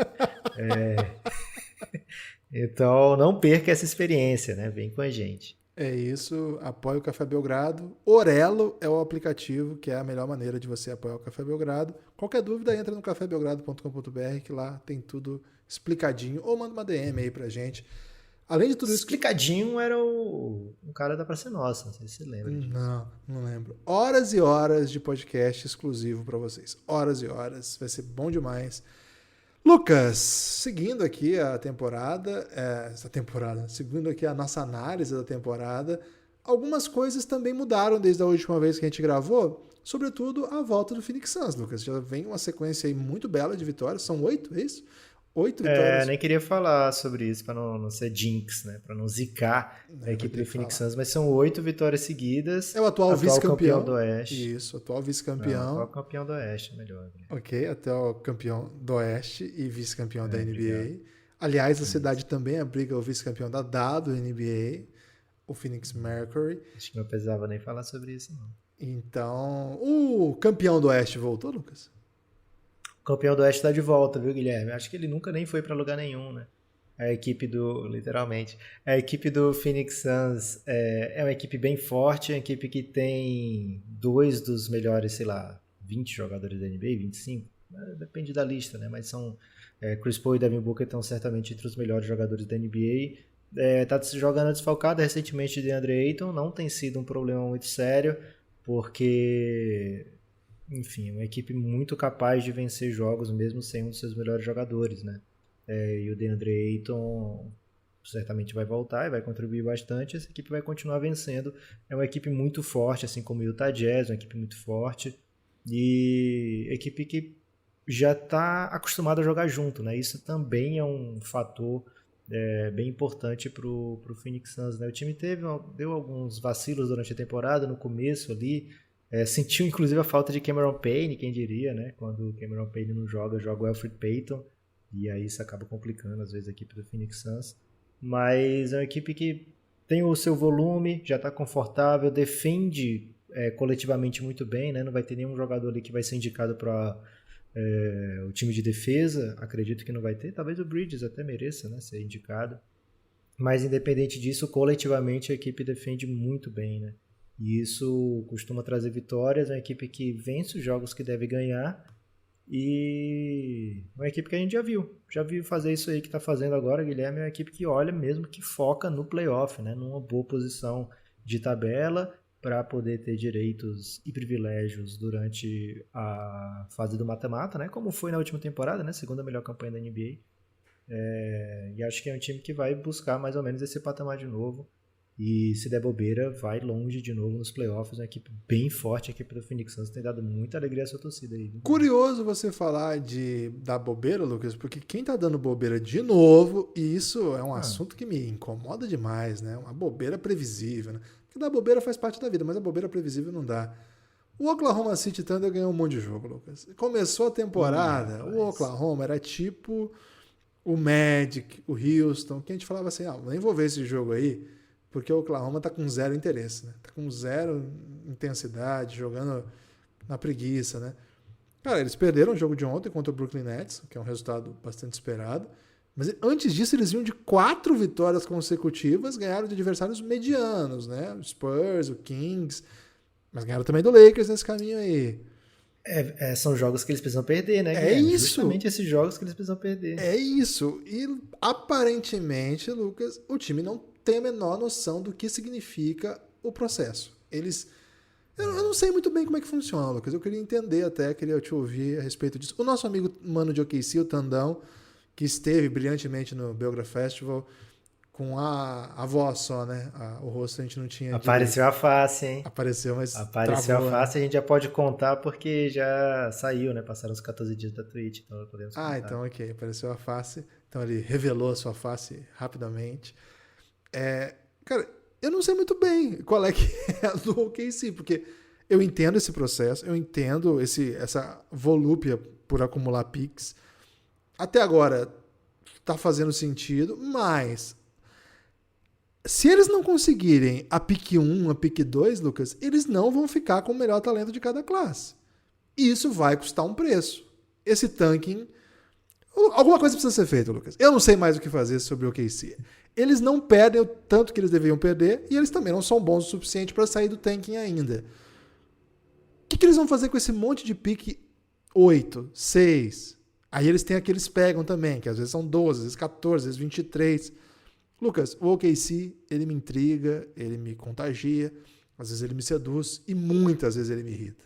Então não perca essa experiência, né? Vem com a gente. É isso, apoia o Café Belgrado. Orelo é o aplicativo que é a melhor maneira de você apoiar o Café Belgrado. Qualquer dúvida, entra no cafébelgrado.com.br que lá tem tudo explicadinho. Ou manda uma DM aí pra gente. Além de tudo isso... Explicadinho era um cara da Praça Nossa, não sei se você lembra disso. Não lembro. Horas e horas de podcast exclusivo pra vocês. Horas e horas, vai ser bom demais. Lucas, seguindo aqui a temporada, seguindo aqui a nossa análise da temporada, algumas coisas também mudaram desde a última vez que a gente gravou, sobretudo a volta do Phoenix Suns, Lucas. Já vem uma sequência aí muito bela de vitórias, são 8, é isso? 8 vitórias. Nem queria falar sobre isso para não ser jinx, né? Para não zicar a equipe do Phoenix Suns, mas são 8 vitórias seguidas. É o atual vice-campeão do Oeste. Isso, atual vice-campeão. Não, atual campeão do Oeste, melhor. Né? Ok, atual campeão do Oeste e vice-campeão da NBA. Obrigado. Aliás, a cidade também abriga o vice-campeão da WNBA, o Phoenix Mercury. Acho que não precisava nem falar sobre isso, não. Então, o campeão do Oeste voltou, Lucas? O campeão do Oeste está de volta, viu, Guilherme? Acho que ele nunca nem foi para lugar nenhum, né? Literalmente, a equipe do Phoenix Suns é uma equipe bem forte, é uma equipe que tem 2 dos melhores, sei lá, 20 jogadores da NBA, 25, depende da lista, né? Mas são Chris Paul e Devin Booker estão certamente entre os melhores jogadores da NBA. Tá jogando desfalcado recentemente de DeAndre Ayton, não tem sido um problema muito sério, porque... Enfim, é uma equipe muito capaz de vencer jogos mesmo sem um dos seus melhores jogadores, né? E o DeAndre Ayton certamente vai voltar e vai contribuir bastante. Essa equipe vai continuar vencendo. É uma equipe muito forte, assim como o Utah Jazz, uma equipe muito forte. E equipe que já está acostumada a jogar junto, né? Isso também é um fator bem importante para o Phoenix Suns, né? O time deu alguns vacilos durante a temporada, no começo ali. Sentiu inclusive a falta de Cameron Payne, quem diria, né? Quando o Cameron Payne não joga o Elfrid Payton, e aí isso acaba complicando às vezes a equipe do Phoenix Suns. Mas é uma equipe que tem o seu volume, já está confortável, defende coletivamente muito bem, né? Não vai ter nenhum jogador ali que vai ser indicado para o time de defesa, acredito que não vai ter. Talvez o Bridges até mereça, né, ser indicado. Mas independente disso, coletivamente a equipe defende muito bem, né? E isso costuma trazer vitórias, é uma equipe que vence os jogos que deve ganhar e uma equipe que a gente já viu fazer isso aí que está fazendo agora, Guilherme, é uma equipe que olha mesmo, que foca no playoff, né? Numa boa posição de tabela para poder ter direitos e privilégios durante a fase do mata-mata, né? Como foi na última temporada, né? Segunda melhor campanha da NBA. E acho que é um time que vai buscar mais ou menos esse patamar de novo. E se der bobeira, vai longe de novo nos playoffs. Uma equipe bem forte, a equipe do Phoenix Suns tem dado muita alegria à sua torcida aí. Curioso você falar de dar bobeira, Lucas, porque quem tá dando bobeira de novo, e isso é um assunto que me incomoda demais, né? Uma bobeira previsível, né? Porque dar bobeira faz parte da vida, mas a bobeira previsível não dá. O Oklahoma City Thunder ganhou um monte de jogo, Lucas. Começou a temporada, o Oklahoma era tipo o Magic, o Houston, que a gente falava assim, nem vou ver esse jogo aí, porque o Oklahoma tá com zero interesse, né? Tá com zero intensidade, jogando na preguiça, né? Cara, eles perderam o jogo de ontem contra o Brooklyn Nets, que é um resultado bastante esperado. Mas antes disso, eles vinham de 4 vitórias consecutivas, ganharam de adversários medianos, né? O Spurs, o Kings, mas ganharam também do Lakers nesse caminho aí. São jogos que eles precisam perder, né? É isso. Justamente esses jogos que eles precisam perder. É isso. E aparentemente, Lucas, o time não tem a menor noção do que significa o processo. Eu não sei muito bem como é que funciona, Lucas. Eu queria entender até, queria te ouvir a respeito disso. O nosso amigo mano de OKC, o Tandão, que esteve brilhantemente no Belgrade Festival, com a voz só, né? O rosto a gente não tinha Apareceu a face, hein? Apareceu, mas Apareceu travou, a face, né? a gente já pode contar porque já saiu, né? Passaram os 14 dias da Twitch, então podemos contar. Então ok, apareceu a face. Então ele revelou a sua face rapidamente. Cara, eu não sei muito bem qual é que é a do OKC, porque eu entendo esse processo, eu entendo essa volúpia por acumular picks. Até agora tá fazendo sentido, mas se eles não conseguirem a pick 1, a pick 2, Lucas, eles não vão ficar com o melhor talento de cada classe. E isso vai custar um preço. Esse tanking... Alguma coisa precisa ser feita, Lucas. Eu não sei mais o que fazer sobre o OKC. Eles não perdem o tanto que eles deveriam perder e eles também não são bons o suficiente para sair do tanking ainda. O que eles vão fazer com esse monte de pick 8, 6? Aí eles têm aqueles pegam também, que às vezes são 12, às vezes 14, às vezes 23. Lucas, o OKC, ele me intriga, ele me contagia, às vezes ele me seduz e muitas vezes ele me irrita.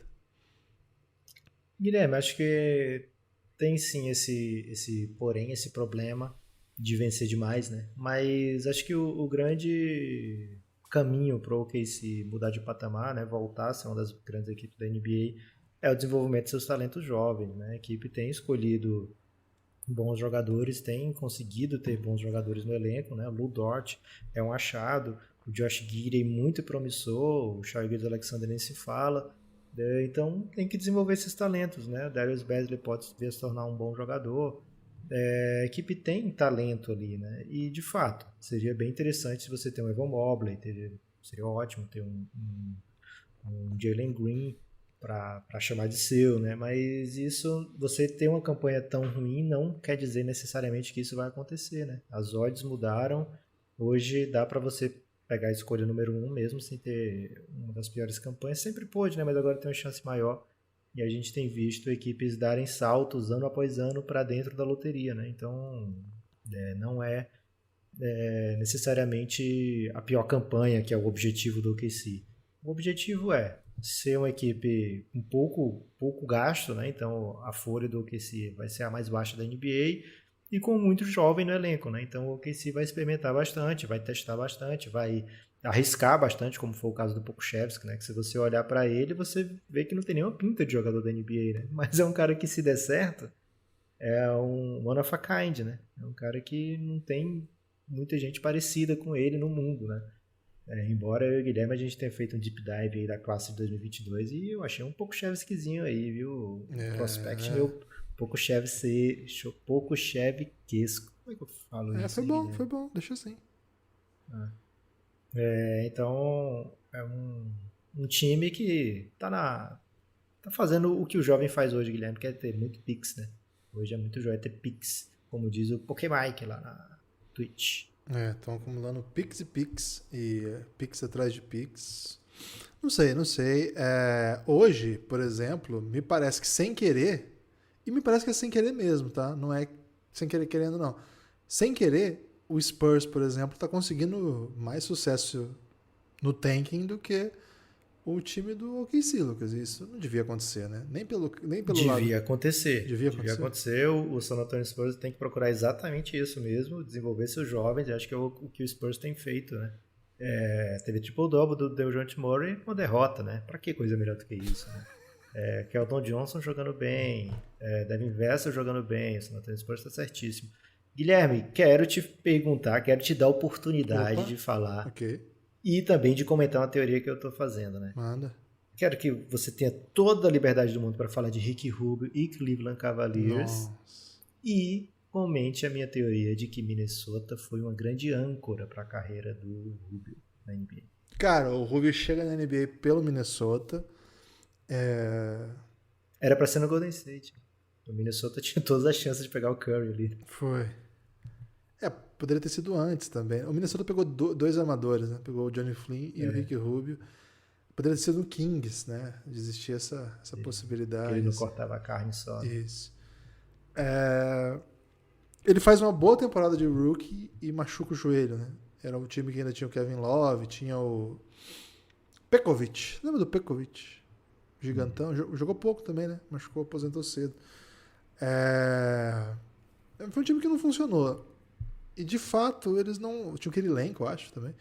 Guilherme, acho que tem sim esse problema de vencer demais, né? Mas acho que o grande caminho para o OKC mudar de patamar, né? Voltar a ser uma das grandes equipes da NBA é o desenvolvimento de seus talentos jovens, né? A equipe tem escolhido bons jogadores, tem conseguido ter bons jogadores no elenco, né? O Lu Dort é um achado, o Josh Giddey muito promissor, o Shai Gilgeous-Alexander nem se fala. Então tem que desenvolver esses talentos, né? O Darius Bazley pode vir a se tornar um bom jogador. A equipe tem talento ali, né? E de fato, seria bem interessante se você ter um Evan Mobley, seria ótimo ter um Jalen Green para chamar de seu, né? Mas isso, você ter uma campanha tão ruim não quer dizer necessariamente que isso vai acontecer, né? As odds mudaram, hoje dá para você pegar a escolha número 1 mesmo sem ter uma das piores campanhas, sempre pôde, né? Mas agora tem uma chance maior e a gente tem visto equipes darem saltos ano após ano para dentro da loteria, né? Então não é necessariamente a pior campanha que é o objetivo do OKC. O objetivo é ser uma equipe com pouco gasto, né? Então a folha do OKC vai ser a mais baixa da NBA e com muito jovem no elenco, né? Então o OKC vai experimentar bastante, vai testar bastante, vai arriscar bastante, como foi o caso do Pokusevski, né? Que se você olhar para ele, você vê que não tem nenhuma pinta de jogador da NBA, né? Mas é um cara que, se der certo, é um one of a kind, né? É um cara que não tem muita gente parecida com ele no mundo, né? Embora eu e o Guilherme a gente tenha feito um deep dive aí da classe de 2022 e eu achei um pouco Chevskyzinho aí, viu? O prospect meu, pouco Chevquesco. Como é que eu falo isso Foi aí, bom, Guilherme? foi bom, deixa assim. Então, é um time que tá fazendo o que o jovem faz hoje, Guilherme, que é ter muito pix, né? Hoje é muito joia ter pix, como diz o Pokémike lá na Twitch. Estão acumulando pix e pix atrás de pix. Não sei. Hoje, por exemplo, me parece que sem querer, e me parece que é sem querer mesmo, tá? Não é sem querer querendo, não. Sem querer, o Spurs, por exemplo, tá conseguindo mais sucesso no tanking do que o time do OKC, Lucas. Isso não devia acontecer, né? Nem pelo lado. Devia acontecer. Devia acontecer. O San Antonio Spurs tem que procurar exatamente isso mesmo, desenvolver seus jovens. Eu acho que é o que o Spurs tem feito, né? Teve triple-double do DeJounte Murray, uma derrota, né? Pra que coisa melhor do que isso, né? Keldon Johnson jogando bem, Devin Vassell jogando bem, o San Antonio Spurs tá certíssimo. Guilherme, quero te perguntar, quero te dar a oportunidade de falar e também de comentar uma teoria que eu tô fazendo, né? Manda. Quero que você tenha toda a liberdade do mundo para falar de Ricky Rubio e Cleveland Cavaliers. Nossa. E comente a minha teoria de que Minnesota foi uma grande âncora para a carreira do Rubio na NBA. Cara, o Rubio chega na NBA pelo Minnesota. Era para ser no Golden State. O Minnesota tinha todas as chances de pegar o Curry ali. Foi. Poderia ter sido antes também. O Minnesota pegou dois armadores, né? Pegou o Johnny Flynn e o Ricky Rubio. Poderia ter sido no Kings, né? Existia essa possibilidade. Ele não cortava a carne só. Isso. Ele faz uma boa temporada de rookie e machuca o joelho, né? Era um time que ainda tinha o Kevin Love, tinha o Pekovic. Lembra do Pekovic? Gigantão. Jogou pouco também, né? Machucou, aposentou cedo. Foi um time que não funcionou. E de fato, eles não. Tinha aquele elenco, eu acho, também.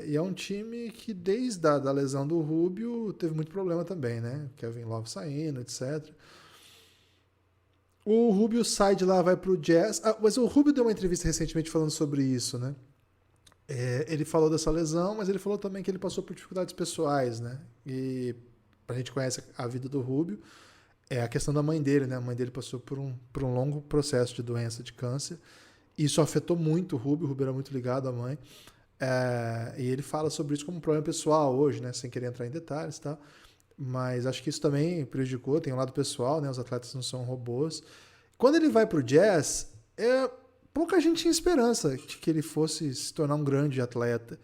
E é um time que, desde a lesão do Rubio, teve muito problema também, né? Kevin Love saindo, etc. O Rubio sai de lá, vai pro Jazz. Mas o Rubio deu uma entrevista recentemente falando sobre isso, né? Ele falou dessa lesão, mas ele falou também que ele passou por dificuldades pessoais, né? E a gente conhece a vida do Rubio. A questão da mãe dele, né? A mãe dele passou por um longo processo de doença, de câncer. Isso afetou muito o Rubio era muito ligado à mãe. E ele fala sobre isso como um problema pessoal hoje, né? Sem querer entrar em detalhes e tal. Mas acho que isso também prejudicou, tem um lado pessoal, né? Os atletas não são robôs. Quando ele vai pro Jazz, pouca gente tinha esperança de que ele fosse se tornar um grande atleta.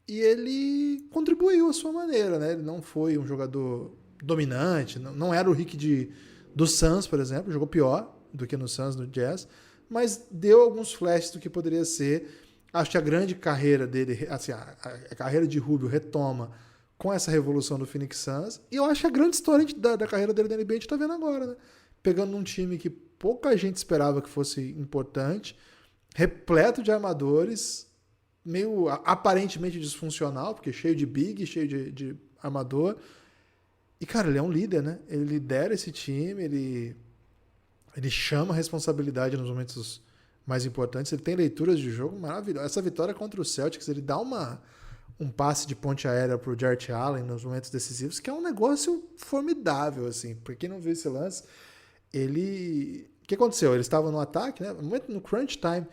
E ele contribuiu à sua maneira, né? Ele não foi um jogador dominante, não era o Rick do Suns, por exemplo, jogou pior do que no Suns, no Jazz, mas deu alguns flashes do que poderia ser. Acho que a grande carreira dele, assim, a carreira de Rubio retoma com essa revolução do Phoenix Suns, e eu acho que a grande história da carreira dele na NBA a gente tá vendo agora, né? Pegando um time que pouca gente esperava que fosse importante, repleto de armadores, meio aparentemente disfuncional, porque cheio de big, cheio de armador. E, cara, ele é um líder, né? Ele lidera esse time, ele chama a responsabilidade nos momentos mais importantes, ele tem leituras de jogo maravilhosas. Essa vitória contra o Celtics, ele dá um passe de ponte aérea pro Jarrett Allen nos momentos decisivos, que é um negócio formidável, assim. Pra quem não viu esse lance, o que aconteceu? Eles estavam no ataque, né? No crunch time,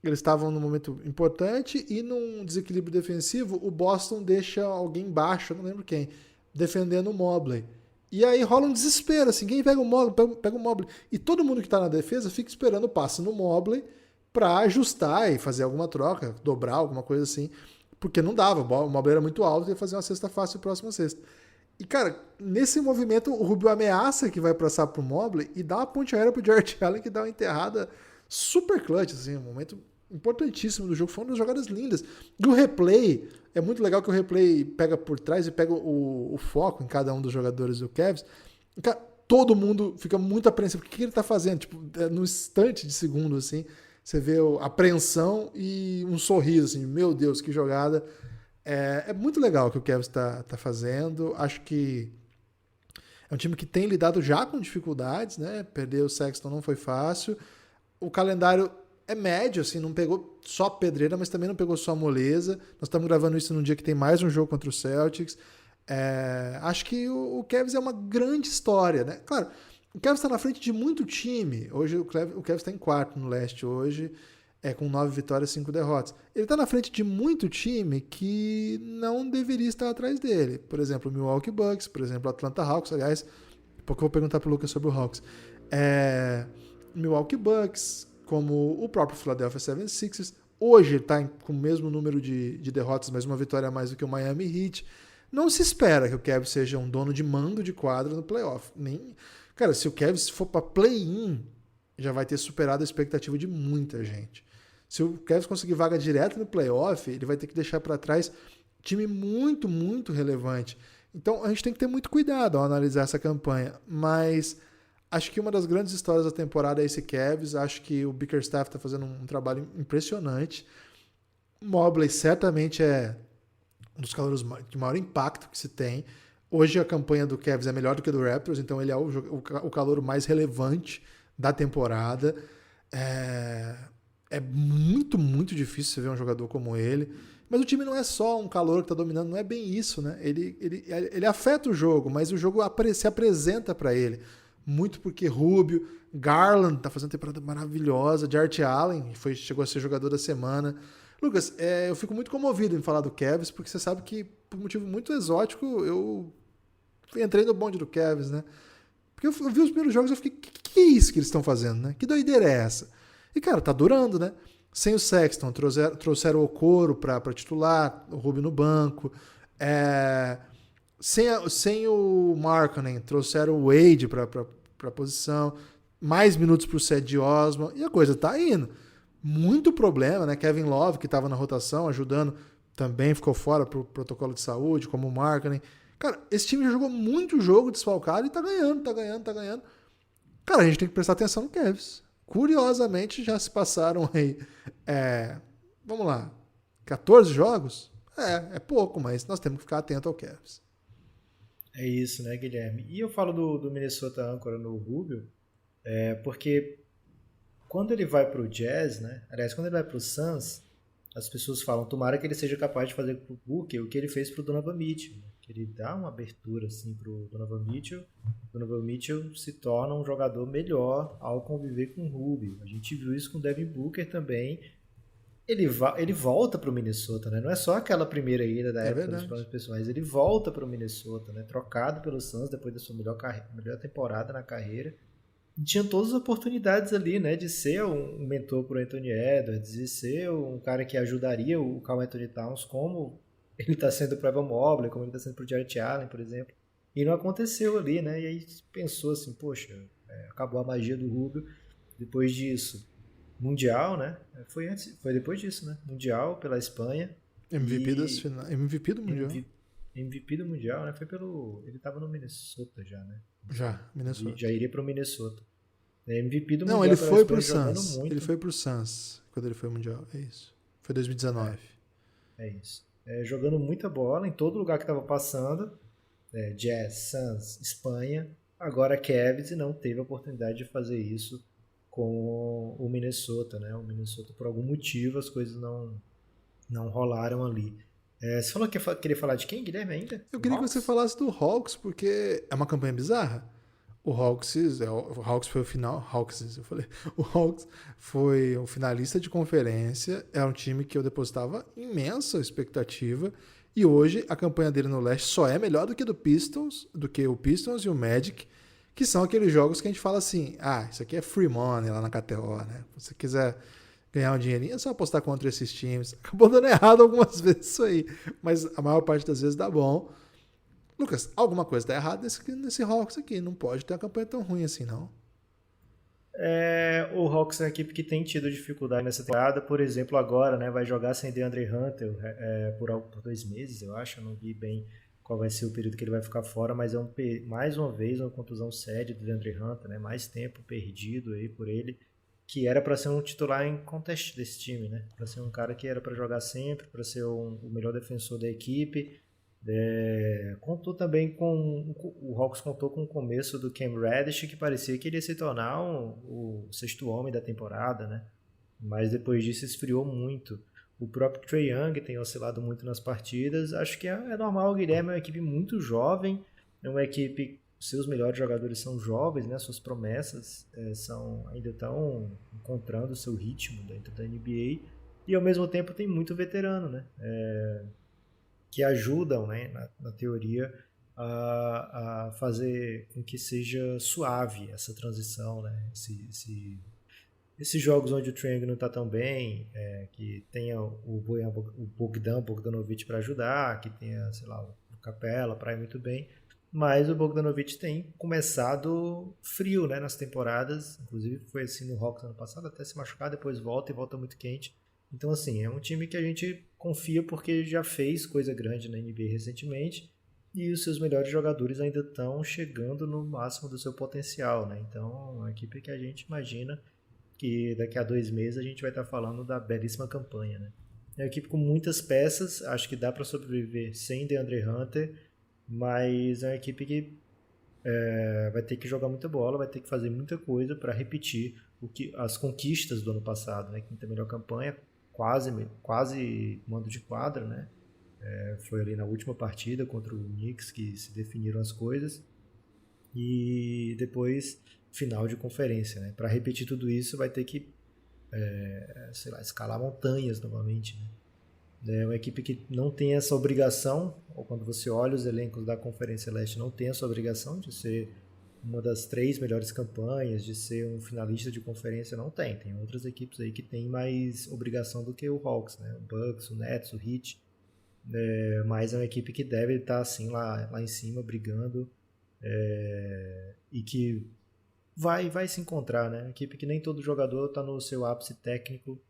eles estavam num momento importante e num desequilíbrio defensivo, o Boston deixa alguém baixo, eu não lembro quem, defendendo o Mobley. E aí rola um desespero, assim, quem pega o Mobley, pega o Mobley. E todo mundo que tá na defesa fica esperando o passe no Mobley pra ajustar e fazer alguma troca, dobrar, alguma coisa assim. Porque não dava, o Mobley era muito alto e ia fazer uma cesta fácil próxima cesta. E, cara, nesse movimento, o Rubio ameaça que vai passar pro Mobley e dá uma ponte aérea pro Jarrett Allen, que dá uma enterrada super clutch, assim, um momento importantíssimo do jogo. Foi uma das jogadas lindas. E o replay, é muito legal que o replay pega por trás e pega o foco em cada um dos jogadores do Cavs. E, cara, todo mundo fica muito apreensivo. O que ele tá fazendo? Tipo, no instante de segundo, assim, você vê a apreensão e um sorriso, assim, meu Deus, que jogada. É muito legal o que o Cavs tá fazendo. Acho que é um time que tem lidado já com dificuldades, né? Perder o Sexton não foi fácil. O calendário é médio, assim, não pegou só pedreira, mas também não pegou só moleza. Nós estamos gravando isso num dia que tem mais um jogo contra o Celtics. Acho que o Cavs é uma grande história, né? Claro, o Cavs está na frente de muito time. Hoje o Cavs está em quarto no leste hoje, com 9 vitórias e 5 derrotas. Ele está na frente de muito time que não deveria estar atrás dele. Por exemplo, o Milwaukee Bucks, por exemplo, o Atlanta Hawks. Aliás, porque eu vou perguntar para o Lucas sobre o Hawks. Milwaukee Bucks, como o próprio Philadelphia 76ers. Hoje ele está com o mesmo número de derrotas, mas uma vitória a mais do que o Miami Heat. Não se espera que o Cavs seja um dono de mando de quadra no playoff. Cara, se o Cavs for para play-in, já vai ter superado a expectativa de muita gente. Se o Cavs conseguir vaga direto no playoff, ele vai ter que deixar para trás time muito, muito relevante. Então a gente tem que ter muito cuidado ao analisar essa campanha. Mas acho que uma das grandes histórias da temporada é esse Cavs. Acho que o Bickerstaff está fazendo um trabalho impressionante. Mobley certamente é um dos calores de maior impacto que se tem. Hoje a campanha do Cavs é melhor do que a do Raptors, então ele é o calouro mais relevante da temporada. É muito, muito difícil você ver um jogador como ele. Mas o time não é só um calor que está dominando, não é bem isso, né? Ele afeta o jogo, mas o jogo se apresenta para ele. Muito porque Rubio, Garland está fazendo uma temporada maravilhosa, Jarrett Allen chegou a ser jogador da semana. Lucas, eu fico muito comovido em falar do Cavs, porque você sabe que, por um motivo muito exótico, eu entrei no bonde do Cavs, né? Porque eu vi os primeiros jogos e eu fiquei, que é isso que eles estão fazendo, né? Que doideira é essa? E, cara, tá durando, né? Sem o Sexton, trouxeram o Okoro pra titular, o Rubio no banco. Sem o Markkanen, trouxeram o Wade pra posição. Mais minutos pro Cedi Osman. E a coisa tá indo. Muito problema, né? Kevin Love, que estava na rotação, ajudando, também ficou fora pro protocolo de saúde, como o Markkanen. Cara, esse time já jogou muito jogo desfalcado e tá ganhando. Cara, a gente tem que prestar atenção no Cavs. Curiosamente, já se passaram aí, vamos lá, 14 jogos? É pouco, mas nós temos que ficar atento ao Cavs. É isso, né, Guilherme? E eu falo do Minnesota âncora no Rubio, porque quando ele vai pro Jazz, né? Aliás, quando ele vai pro Suns, as pessoas falam, tomara que ele seja capaz de fazer pro Booker o que ele fez pro Donovan Mitchell, né? Que ele dá uma abertura assim pro Donovan Mitchell. O Donovan Mitchell se torna um jogador melhor ao conviver com o Rubio. A gente viu isso com o Devin Booker também. Ele volta pro Minnesota, né? Não é só aquela primeira ida da época dos planos pessoais. Ele volta pro Minnesota, né? Trocado pelo Suns depois da sua melhor temporada na carreira. Tinha todas as oportunidades ali, né, de ser um mentor para o Anthony Edwards, de ser um cara que ajudaria o Karl Anthony Towns, como ele está sendo para o Evan Mobley, como ele está sendo para o Jarrett Allen, por exemplo. E não aconteceu ali, né? E aí pensou assim, poxa, acabou a magia do Rubio. Depois disso, Mundial, né? Foi depois disso, né? Mundial pela Espanha. MVP do Mundial. MVP do Mundial, né? Ele estava no Minnesota já, né? Minnesota. Já iria para o Minnesota. MVP do Mundial. Não, ele foi pro Suns. Ele foi pro Suns quando ele foi Mundial. É isso. Foi 2019. É isso. Jogando muita bola em todo lugar que estava passando. Jazz, Suns, Espanha. Agora Cavs, e não teve a oportunidade de fazer isso com o Minnesota, né? O Minnesota, por algum motivo, as coisas não rolaram ali. Você falou que queria falar de quem, Guilherme, ainda? Eu queria que você falasse do Hawks, porque é uma campanha bizarra. O Hawks foi o final. O Hawks foi o finalista de conferência. É um time que eu depositava imensa expectativa. E hoje a campanha dele no leste só é melhor do que o Pistons e o Magic, que são aqueles jogos que a gente fala assim: isso aqui é free money lá na KTO, né? Se você quiser ganhar um dinheirinho, é só apostar contra esses times. Acabou dando errado algumas vezes isso aí, mas a maior parte das vezes dá bom. Lucas, alguma coisa tá errada nesse Hawks aqui. Não pode ter uma campanha tão ruim assim, não. O Hawks é uma equipe que tem tido dificuldade nessa temporada. Por exemplo, agora, né, vai jogar sem DeAndre Hunter por 2 meses, eu acho. Eu não vi bem qual vai ser o período que ele vai ficar fora, mas mais uma vez uma contusão séria do DeAndre Hunter, né? Mais tempo perdido aí por ele, que era para ser um titular em contest desse time, né? Para ser um cara que era para jogar sempre, para ser o melhor defensor da equipe. Contou também o Hawks contou com o começo do Cam Reddish, que parecia que ele ia se tornar o sexto homem da temporada, né? mas depois disso esfriou muito. O próprio Trae Young tem oscilado muito nas partidas. Acho que é normal, o Guilherme é uma equipe muito jovem, é uma equipe, seus melhores jogadores são jovens, né? Suas promessas ainda estão encontrando o seu ritmo dentro da NBA, e ao mesmo tempo tem muito veterano, né? Que ajudam, né, na teoria, a fazer com que seja suave essa transição, né? Esses jogos onde o Trae não está tão bem, que tenha o Bogdanovic para ajudar, que tenha, sei lá, o Capela para ir muito bem, mas o Bogdanovic tem começado frio, né, nas temporadas, inclusive foi assim no Hawks ano passado, até se machucar, depois volta e volta muito quente. Então, assim, é um time que a gente confia porque já fez coisa grande na NBA recentemente e os seus melhores jogadores ainda estão chegando no máximo do seu potencial, né? Então, é uma equipe que a gente imagina que daqui a 2 meses a gente vai estar falando da belíssima campanha, né? É uma equipe com muitas peças, acho que dá para sobreviver sem DeAndre Hunter, mas é uma equipe que vai ter que jogar muita bola, vai ter que fazer muita coisa para repetir as conquistas do ano passado, né? Quinta melhor campanha, quase mando de quadra, né? Foi ali na última partida contra o Knicks que se definiram as coisas, e depois final de conferência, né? Para repetir tudo isso vai ter que sei lá, escalar montanhas novamente, né? É uma equipe que não tem essa obrigação, ou quando você olha os elencos da Conferência Leste, não tem essa obrigação de ser uma das 3 melhores campanhas, de ser um finalista de conferência, não tem. Tem outras equipes aí que tem mais obrigação do que o Hawks, né? O Bucks, o Nets, o Heat, mas é uma equipe que deve estar assim lá em cima, brigando, e que vai se encontrar, né? Uma equipe que nem todo jogador está no seu ápice técnico,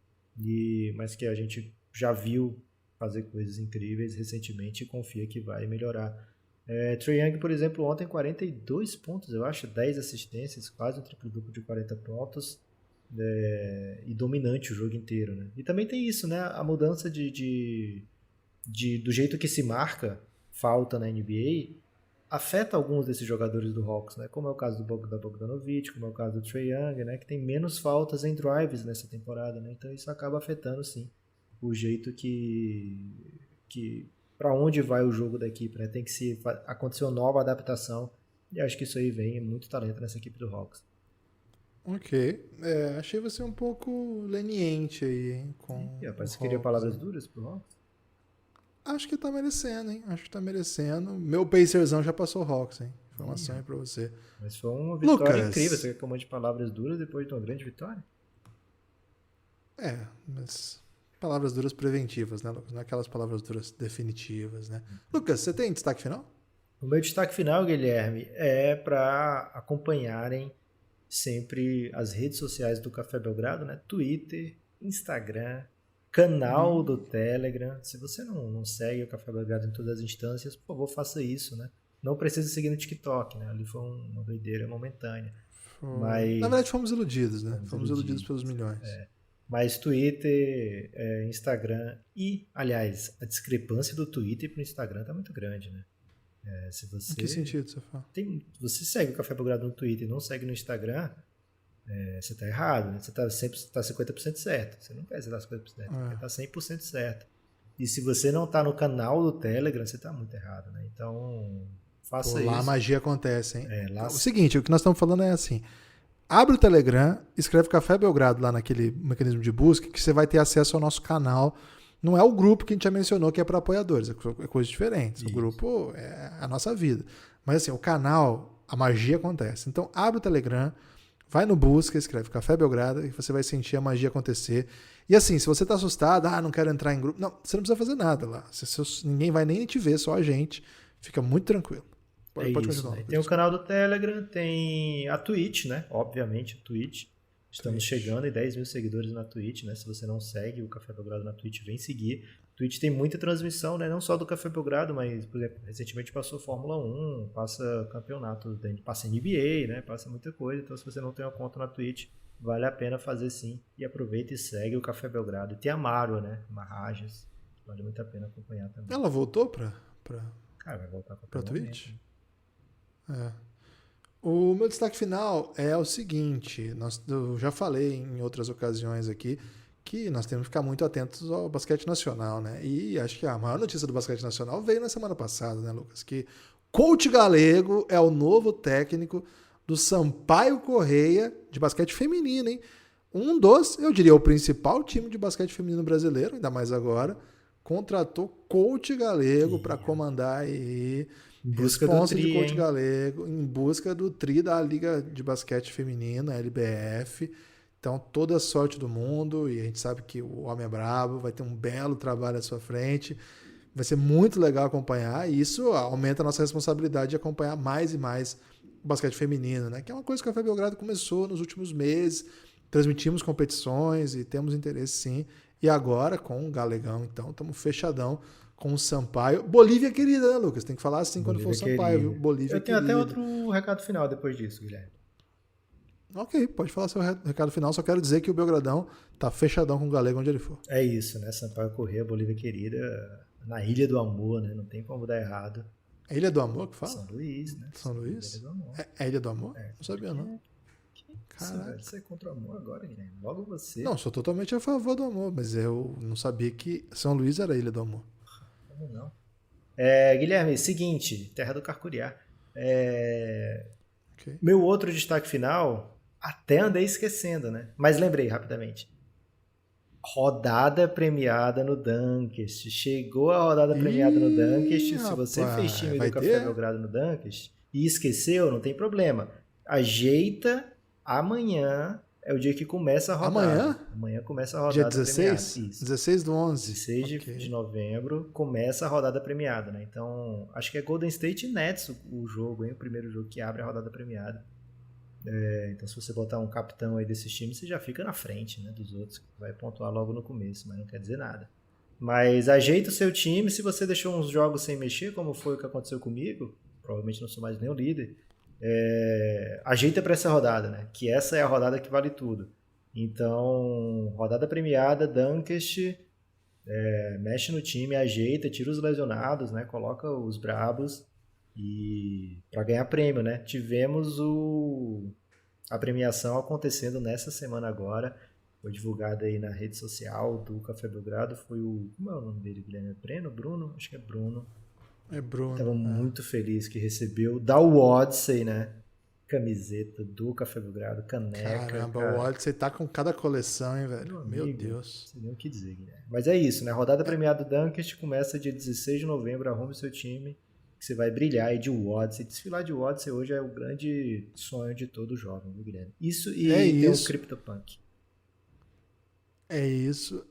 mas que a gente já viu fazer coisas incríveis recentemente e confia que vai melhorar. Trae Young, por exemplo, ontem 42 pontos, eu acho, 10 assistências, quase um triplo-duplo de 40 pontos, e dominante o jogo inteiro, né? E também tem isso, né? A mudança do jeito que se marca falta na NBA afeta alguns desses jogadores do Hawks, né? Como é o caso do Bogdanovic, como é o caso do Trae Young, né? Que tem menos faltas em drives nessa temporada, né? Então isso acaba afetando, sim, o jeito que para onde vai o jogo da equipe, né? Tem que acontecer uma nova adaptação, e acho que isso aí vem muito talento nessa equipe do Hawks. Ok, achei você um pouco leniente aí, hein, com Rapaz, você o queria Hawks, palavras né? duras pro Hawks? Acho que tá merecendo, hein? Acho que tá merecendo. Meu Pacerzão já passou o Hawks, hein? Informação aí pra você. Mas foi uma vitória Lucas. incrível. Você reclamou de palavras duras depois de uma grande vitória? Mas palavras duras preventivas, né, Lucas? Não é aquelas palavras duras definitivas, né? Lucas, você tem destaque final? O meu destaque final, Guilherme, é para acompanharem sempre as redes sociais do Café Belgrado, né? Twitter, Instagram, canal do Telegram. Se você não segue o Café Belgrado em todas as instâncias, por favor, faça isso, né? Não precisa seguir no TikTok, né? Ali foi uma doideira momentânea. Mas Na verdade, fomos iludidos, né? Fomos iludidos pelos milhões. Mas Twitter, Instagram e, aliás, a discrepância do Twitter para o Instagram tá muito grande, né? Se você, Em que sentido você fala? Você segue o Café Belgrado no Twitter e não segue no Instagram, você tá errado, né? Você tá sempre 50% certo. Você não quer estar 50%, você quer estar 100% certo. E se você não tá no canal do Telegram, você tá muito errado, né? Então, faça isso. Lá a magia acontece, hein? Lá... O seguinte, o que nós estamos falando é assim: abre o Telegram, escreve Café Belgrado lá naquele mecanismo de busca, que você vai ter acesso ao nosso canal. Não é o grupo que a gente já mencionou que é para apoiadores, é coisa diferente. O grupo é a nossa vida. Mas assim, o canal, a magia acontece. Então abre o Telegram, vai no busca, escreve Café Belgrado e você vai sentir a magia acontecer. E assim, se você tá assustado, não quero entrar em grupo, não, você não precisa fazer nada lá. Ninguém vai nem te ver, só a gente. Fica muito tranquilo. Pode continuar. Né? Tem o canal do Telegram, tem a Twitch, né? Obviamente, a Twitch. Estamos chegando em 10 mil seguidores na Twitch, né? Se você não segue o Café Belgrado na Twitch, vem seguir. Twitch tem muita transmissão, né? Não só do Café Belgrado, mas, por exemplo, recentemente passou Fórmula 1, passa campeonato, passa NBA, né? Passa muita coisa. Então, se você não tem uma conta na Twitch, vale a pena fazer sim. E aproveita e segue o Café Belgrado. E tem a Marwa, né? Marrajas. Vale muito a pena acompanhar também. Ela voltou pra Cara, vai voltar pra Twitch? O meu destaque final é o seguinte, eu já falei em outras ocasiões aqui que nós temos que ficar muito atentos ao basquete nacional, né? E acho que a maior notícia do basquete nacional veio na semana passada, né, Lucas? Que Coach Galego é o novo técnico do Sampaio Correia de basquete feminino, hein? Um dos, eu diria, o principal time de basquete feminino brasileiro, ainda mais agora, contratou Coach Galego para comandar aí, Em busca do tri, de Coach hein? Galego, em busca do tri da Liga de Basquete Feminina, a LBF. Então, toda a sorte do mundo, e a gente sabe que o homem é brabo, vai ter um belo trabalho à sua frente, vai ser muito legal acompanhar, e isso aumenta a nossa responsabilidade de acompanhar mais e mais o basquete feminino, né? Que é uma coisa que a Café Belgrado começou nos últimos meses, transmitimos competições e temos interesse sim, e agora com o Galegão, então, estamos fechadão com o Sampaio. Bolívia querida, né, Lucas? Tem que falar assim quando for o Sampaio, viu? Bolívia Eu tenho querida. até outro recado final depois disso, Guilherme. Ok, pode falar seu recado final, só quero dizer que o Belgradão tá fechadão com o Galego onde ele for. É isso, né? Sampaio Corrêa, Bolívia querida, na Ilha do Amor, né? Não tem como dar errado. É Ilha do Amor que fala? São Luís, né? São Luís? Ilha do Amor. É Ilha do Amor? Não sabia, não. Caraca. Você é contra o amor agora, Guilherme? Logo você. Não, sou totalmente a favor do amor, mas eu não sabia que São Luís era a Ilha do Amor. Como não? Guilherme, seguinte, Terra do Carcuriá. Okay. Meu outro destaque final, até andei esquecendo, né? Mas lembrei rapidamente. Rodada premiada no Dunkest. Chegou a rodada premiada no Dunkest. Se você fez time do Café Belgrado no Dunkest e esqueceu, não tem problema. Ajeita, amanhã é o dia que começa a rodada. Amanhã? Amanhã começa a rodada dia 16? premiada. Isso. 16 do 11. 16 de novembro começa a rodada premiada, né? Então, acho que é Golden State e Nets o jogo, hein? O primeiro jogo que abre a rodada premiada. Então, se você botar um capitão aí desses times, você já fica na frente, né, dos outros. Vai pontuar logo no começo, mas não quer dizer nada. Mas ajeita o seu time. Se você deixou uns jogos sem mexer, como foi o que aconteceu comigo, provavelmente não sou mais nem o líder, ajeita para essa rodada, né? Que essa é a rodada que vale tudo. Então, rodada premiada, Dunkest, mexe no time, ajeita, tira os lesionados, né? Coloca os brabos e para ganhar prêmio, né? Tivemos a premiação acontecendo nessa semana agora. Foi divulgada aí na rede social do Café Belgrado. Foi como é o nome dele, Guilherme? Breno? Bruno? Acho que é Bruno. É Bruno. Estava muito feliz que recebeu da Odyssey, né? Camiseta do Café Belgrado, caneca. Caramba, o Odyssey tá com cada coleção, hein, velho? Meu Deus. Não sei nem o que dizer, Guilherme. Mas é isso, né? Rodada premiada do Dunkest começa dia 16 de novembro. Arrume seu time, que você vai brilhar aí de Odyssey. Desfilar de Odyssey hoje é o grande sonho de todo jovem, viu, Guilherme? Isso e tem o CryptoPunk. É isso.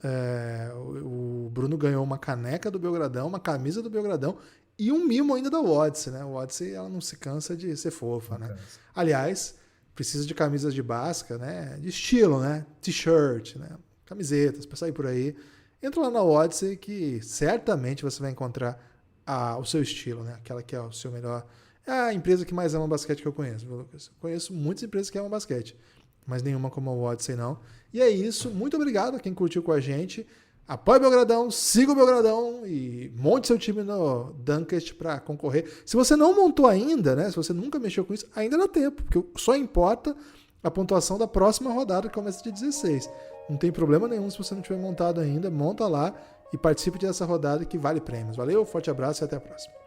O Bruno ganhou uma caneca do Belgradão, uma camisa do Belgradão e um mimo ainda da Odyssey, né? O Odyssey, ela não se cansa de ser fofa, né? Aliás, precisa de camisas de basca, né? De estilo, né? T-shirt, né? Camisetas, pra sair por aí. Entra lá na Odyssey que certamente você vai encontrar o seu estilo, né? Aquela que é o seu melhor... É a empresa que mais ama basquete que eu conheço, viu, Lucas? Eu conheço muitas empresas que amam basquete, mas nenhuma como a Odyssey, não. E é isso. Muito obrigado a quem curtiu com a gente. Apoie o Belgradão, siga o Belgradão e monte seu time no Dunkest para concorrer. Se você não montou ainda, né? Se você nunca mexeu com isso, ainda dá tempo, porque só importa a pontuação da próxima rodada que começa dia 16. Não tem problema nenhum se você não tiver montado ainda. Monta lá e participe dessa rodada que vale prêmios. Valeu, forte abraço e até a próxima.